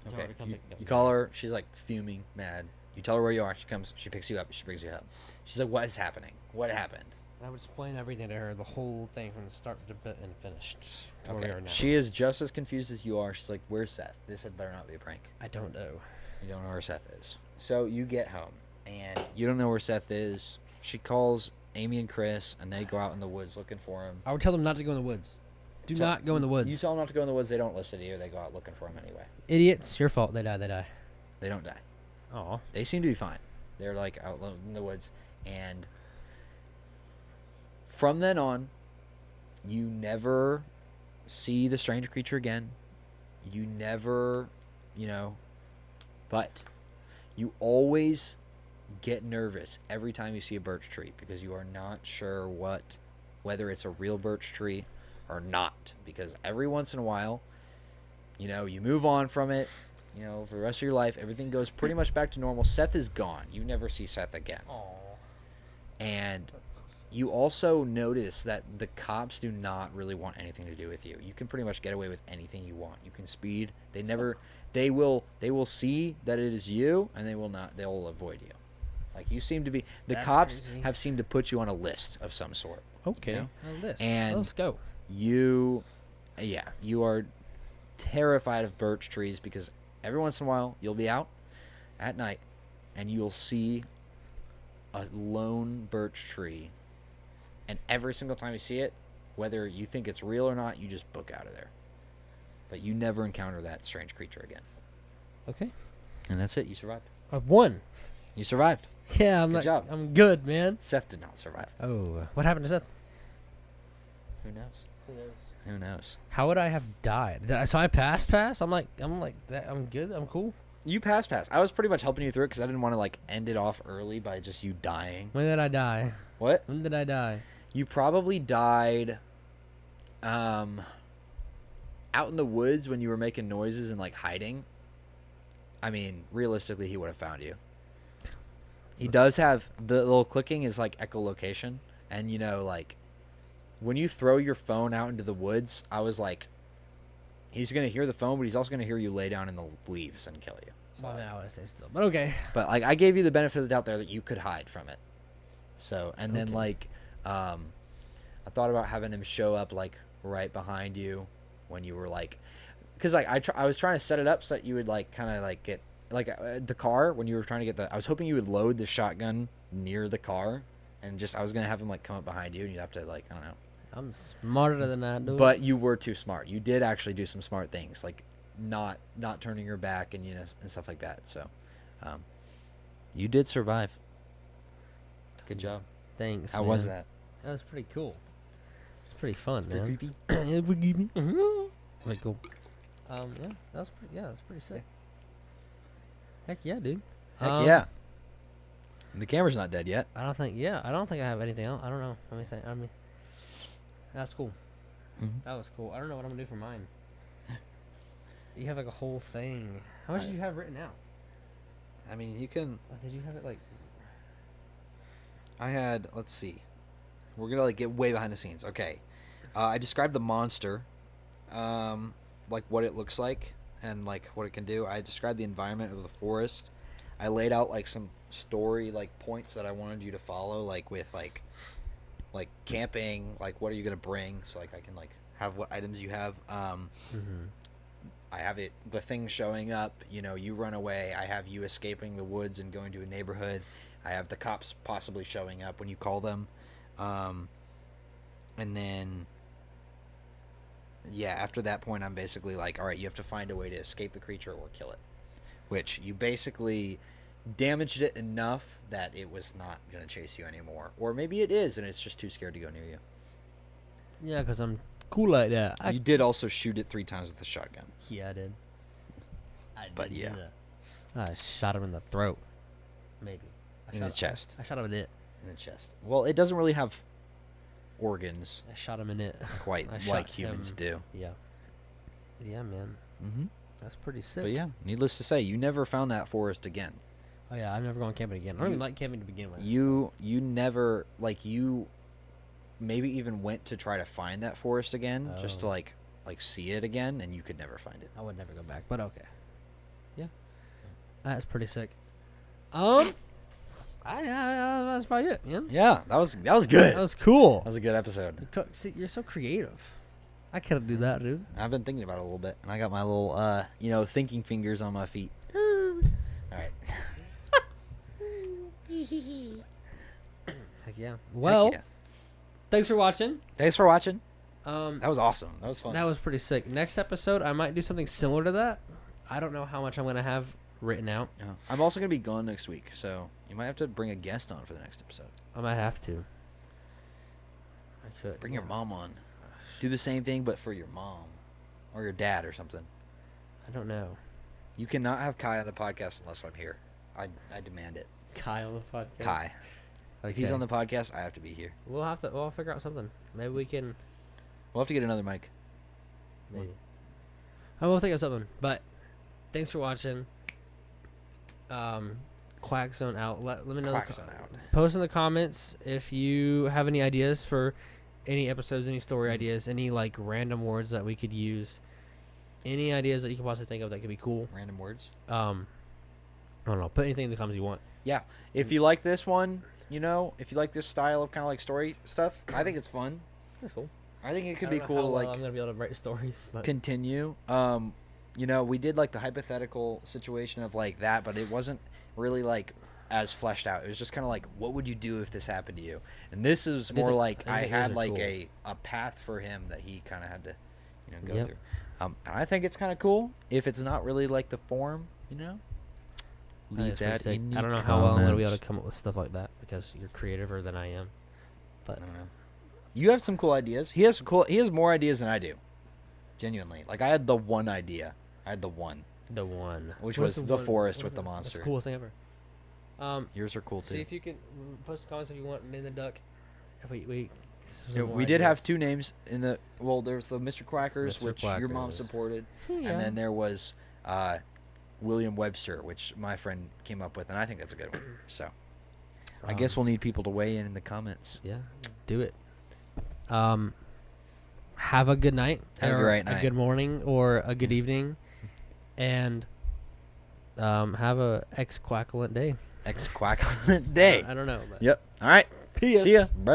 Tell her Okay. to come pick me up. You call her. She's fuming, mad. You tell her where you are. She comes. She picks you up. She brings you home. She's like, "What is happening? What happened?" I would explain everything to her, the whole thing from the start to bit and finished. To where we are now. She is just as confused as you are. She's like, "Where's Seth? This had better not be a prank." I don't know. You don't know where Seth is. So you get home, and you don't know where Seth is. She calls Amy and Chris, and they go out in the woods looking for him. I would tell them not to go in the woods. Do not go in the woods. You tell them not to go in the woods. They don't listen to you. They go out looking for him anyway. Idiots. Your fault. They die. They don't die. Aw. They seem to be fine. They're out in the woods, and from then on, you never see the strange creature again. You never, but you always get nervous every time you see a birch tree because you are not sure whether it's a real birch tree or not. Because every once in a while, you move on from it. For the rest of your life, everything goes pretty much back to normal. Seth is gone. You never see Seth again. Aw. And you also notice that the cops do not really want anything to do with you. You can pretty much get away with anything you want. You can speed. They will see that it is you, and they'll avoid you. Like you seem to be. The That's cops crazy. have seemed to put you on a list of some sort. Okay. You know? A list. And Let's go. you are terrified of birch trees because every once in a while you'll be out at night and you'll see a lone birch tree, and every single time you see it, whether you think it's real or not, you just book out of there. But you never encounter that strange creature again. Okay. And that's it. You survived. I've won. You survived. Yeah, Good job. I'm good, man. Seth did not survive. Oh, what happened to Seth? Who knows? Who knows? How would I have died? So I passed. I'm like that. I'm good. I'm cool. You passed. I was pretty much helping you through it because I didn't want to like end it off early by just you dying. When did I die? What? When did I die? You probably died out in the woods when you were making noises and like hiding. I mean, realistically, he would have found you. He does have the little clicking is like echolocation, and you know, like when you throw your phone out into the woods, I was like, he's gonna hear the phone, but he's also gonna hear you lay down in the leaves and kill you. So, Well, I would say still, but okay. but like I gave you the benefit of the doubt there that you could hide from it. So and then Okay. like I thought about having him show up like right behind you when you were like, because like I was trying to set it up so that you would like kind of like get like the car when you were trying to get I was hoping you would load the shotgun near the car, and just I was gonna have him like come up behind you and you'd have to like I don't know. I'm smarter than that, dude. But you were too smart. You did actually do some smart things, like not turning your back and you know and stuff like that. So, you did survive. Good job. Thanks. How man. was that? That was pretty cool. It's pretty fun, man. Creepy. Yeah, pretty creepy. Very cool. Yeah, that's pretty sick. Heck yeah, dude. Heck yeah. The camera's not dead yet. I don't think I have anything else. I don't know. Let me think. I mean, that's cool. Mm-hmm. That was cool. I don't know what I'm gonna do for mine. You have like a whole thing. How much did you have written out? I mean, you can. Did you have it like? I had. Let's see. We're gonna like get way behind the scenes. Okay. I described the monster, like what it looks like and like what it can do. I described the environment of the forest. I laid out like some story like points that I wanted you to follow, like with like camping, like what are you gonna bring, so like I can like have what items you have. I have the thing showing up, you know, you run away. I have you escaping the woods and going to a neighborhood. I have the cops possibly showing up when you call them. And then, yeah, after that point, I'm basically like, all right, you have to find a way to escape the creature or kill it. Which you basically damaged it enough that it was not going to chase you anymore. Or maybe it is, and it's just too scared to go near you. Yeah, because I'm cool like that. You did also shoot it 3 times with the shotgun. Yeah, I did. But yeah. I shot him in the throat. Maybe. In the chest. I shot him in it. In the chest. Well, it doesn't really have organs I shot him in it. quite I like shot humans him. do. Yeah. Yeah, man. Mm-hmm. That's pretty sick. But yeah, needless to say, you never found that forest again. Oh yeah, I'm never going camping again. I don't even like camping to begin with. You never, like, you maybe even went to try to find that forest again, just to Oh. like see it again, and you could never find it. I would never go back, but okay. Yeah. That's pretty sick. That's probably it, man. Yeah, that was good. That was cool. That was a good episode. See, you're so creative. I couldn't do that, dude. I've been thinking about it a little bit, and I got my little, thinking fingers on my feet. All right. Heck yeah. Well, Heck yeah. thanks for watching. Thanks for watching. That That was awesome. That was fun. That was pretty sick. Next episode, I might do something similar to that. I don't know how much I'm gonna have written out. I'm also gonna be gone next week, so you might have to bring a guest on for the next episode. I might have to. I could. Bring your mom on. Do the same thing, but for your mom or your dad or something. I don't know. You cannot have Kai on the podcast unless I'm here. I demand it. Kai on the podcast. Kai. If he's on the podcast, I have to be here. We'll figure out something. Maybe we can. We'll have to get another mic. Maybe. I will think of something. But thanks for watching. Quack Zone out. Let me know. Quacks on out. Post in the comments if you have any ideas for any episodes, any story ideas, any like random words that we could use, any ideas that you can possibly think of that could be cool. Random words. I don't know. Put anything in the comments you want. Yeah. If you like this one, you know, if you like this style of kind of like story stuff, I think it's fun. That's cool. I think it could I be don't know cool how to well like I'm gonna be able to write stories, but continue. You know, we did like the hypothetical situation of like that, but it wasn't really like as fleshed out. It was just kind of like, what would you do if this happened to you? And this is more like I had like a path for him that he kind of had to, you know, go through. And I think it's kind of cool. If it's not really like the form, you know, leave that in the I don't know comments. how well I'm gonna be able to come up with stuff like that because you're creativer than I am. But I don't know. You have some cool ideas. He has more ideas than I do. Genuinely, like I had the one idea. I had the one, which was the forest with the monster. That's the coolest thing ever. Yours are cool too. See if you can post comments if you want in the duck. If we we did have two names in the. Well, there's the Mr. Quackers, Mr. which your mom Quackers. supported, Yeah. and then there was William Webster, which my friend came up with, and I think that's a good one. So, I guess we'll need people to weigh in the comments. Yeah, do it. Have a good night. Have a great night. A good morning or a good evening, and have a ex-quackulent day. Ex-quackulent day. I don't know. But Yep. All right. Peace. See ya. Bye.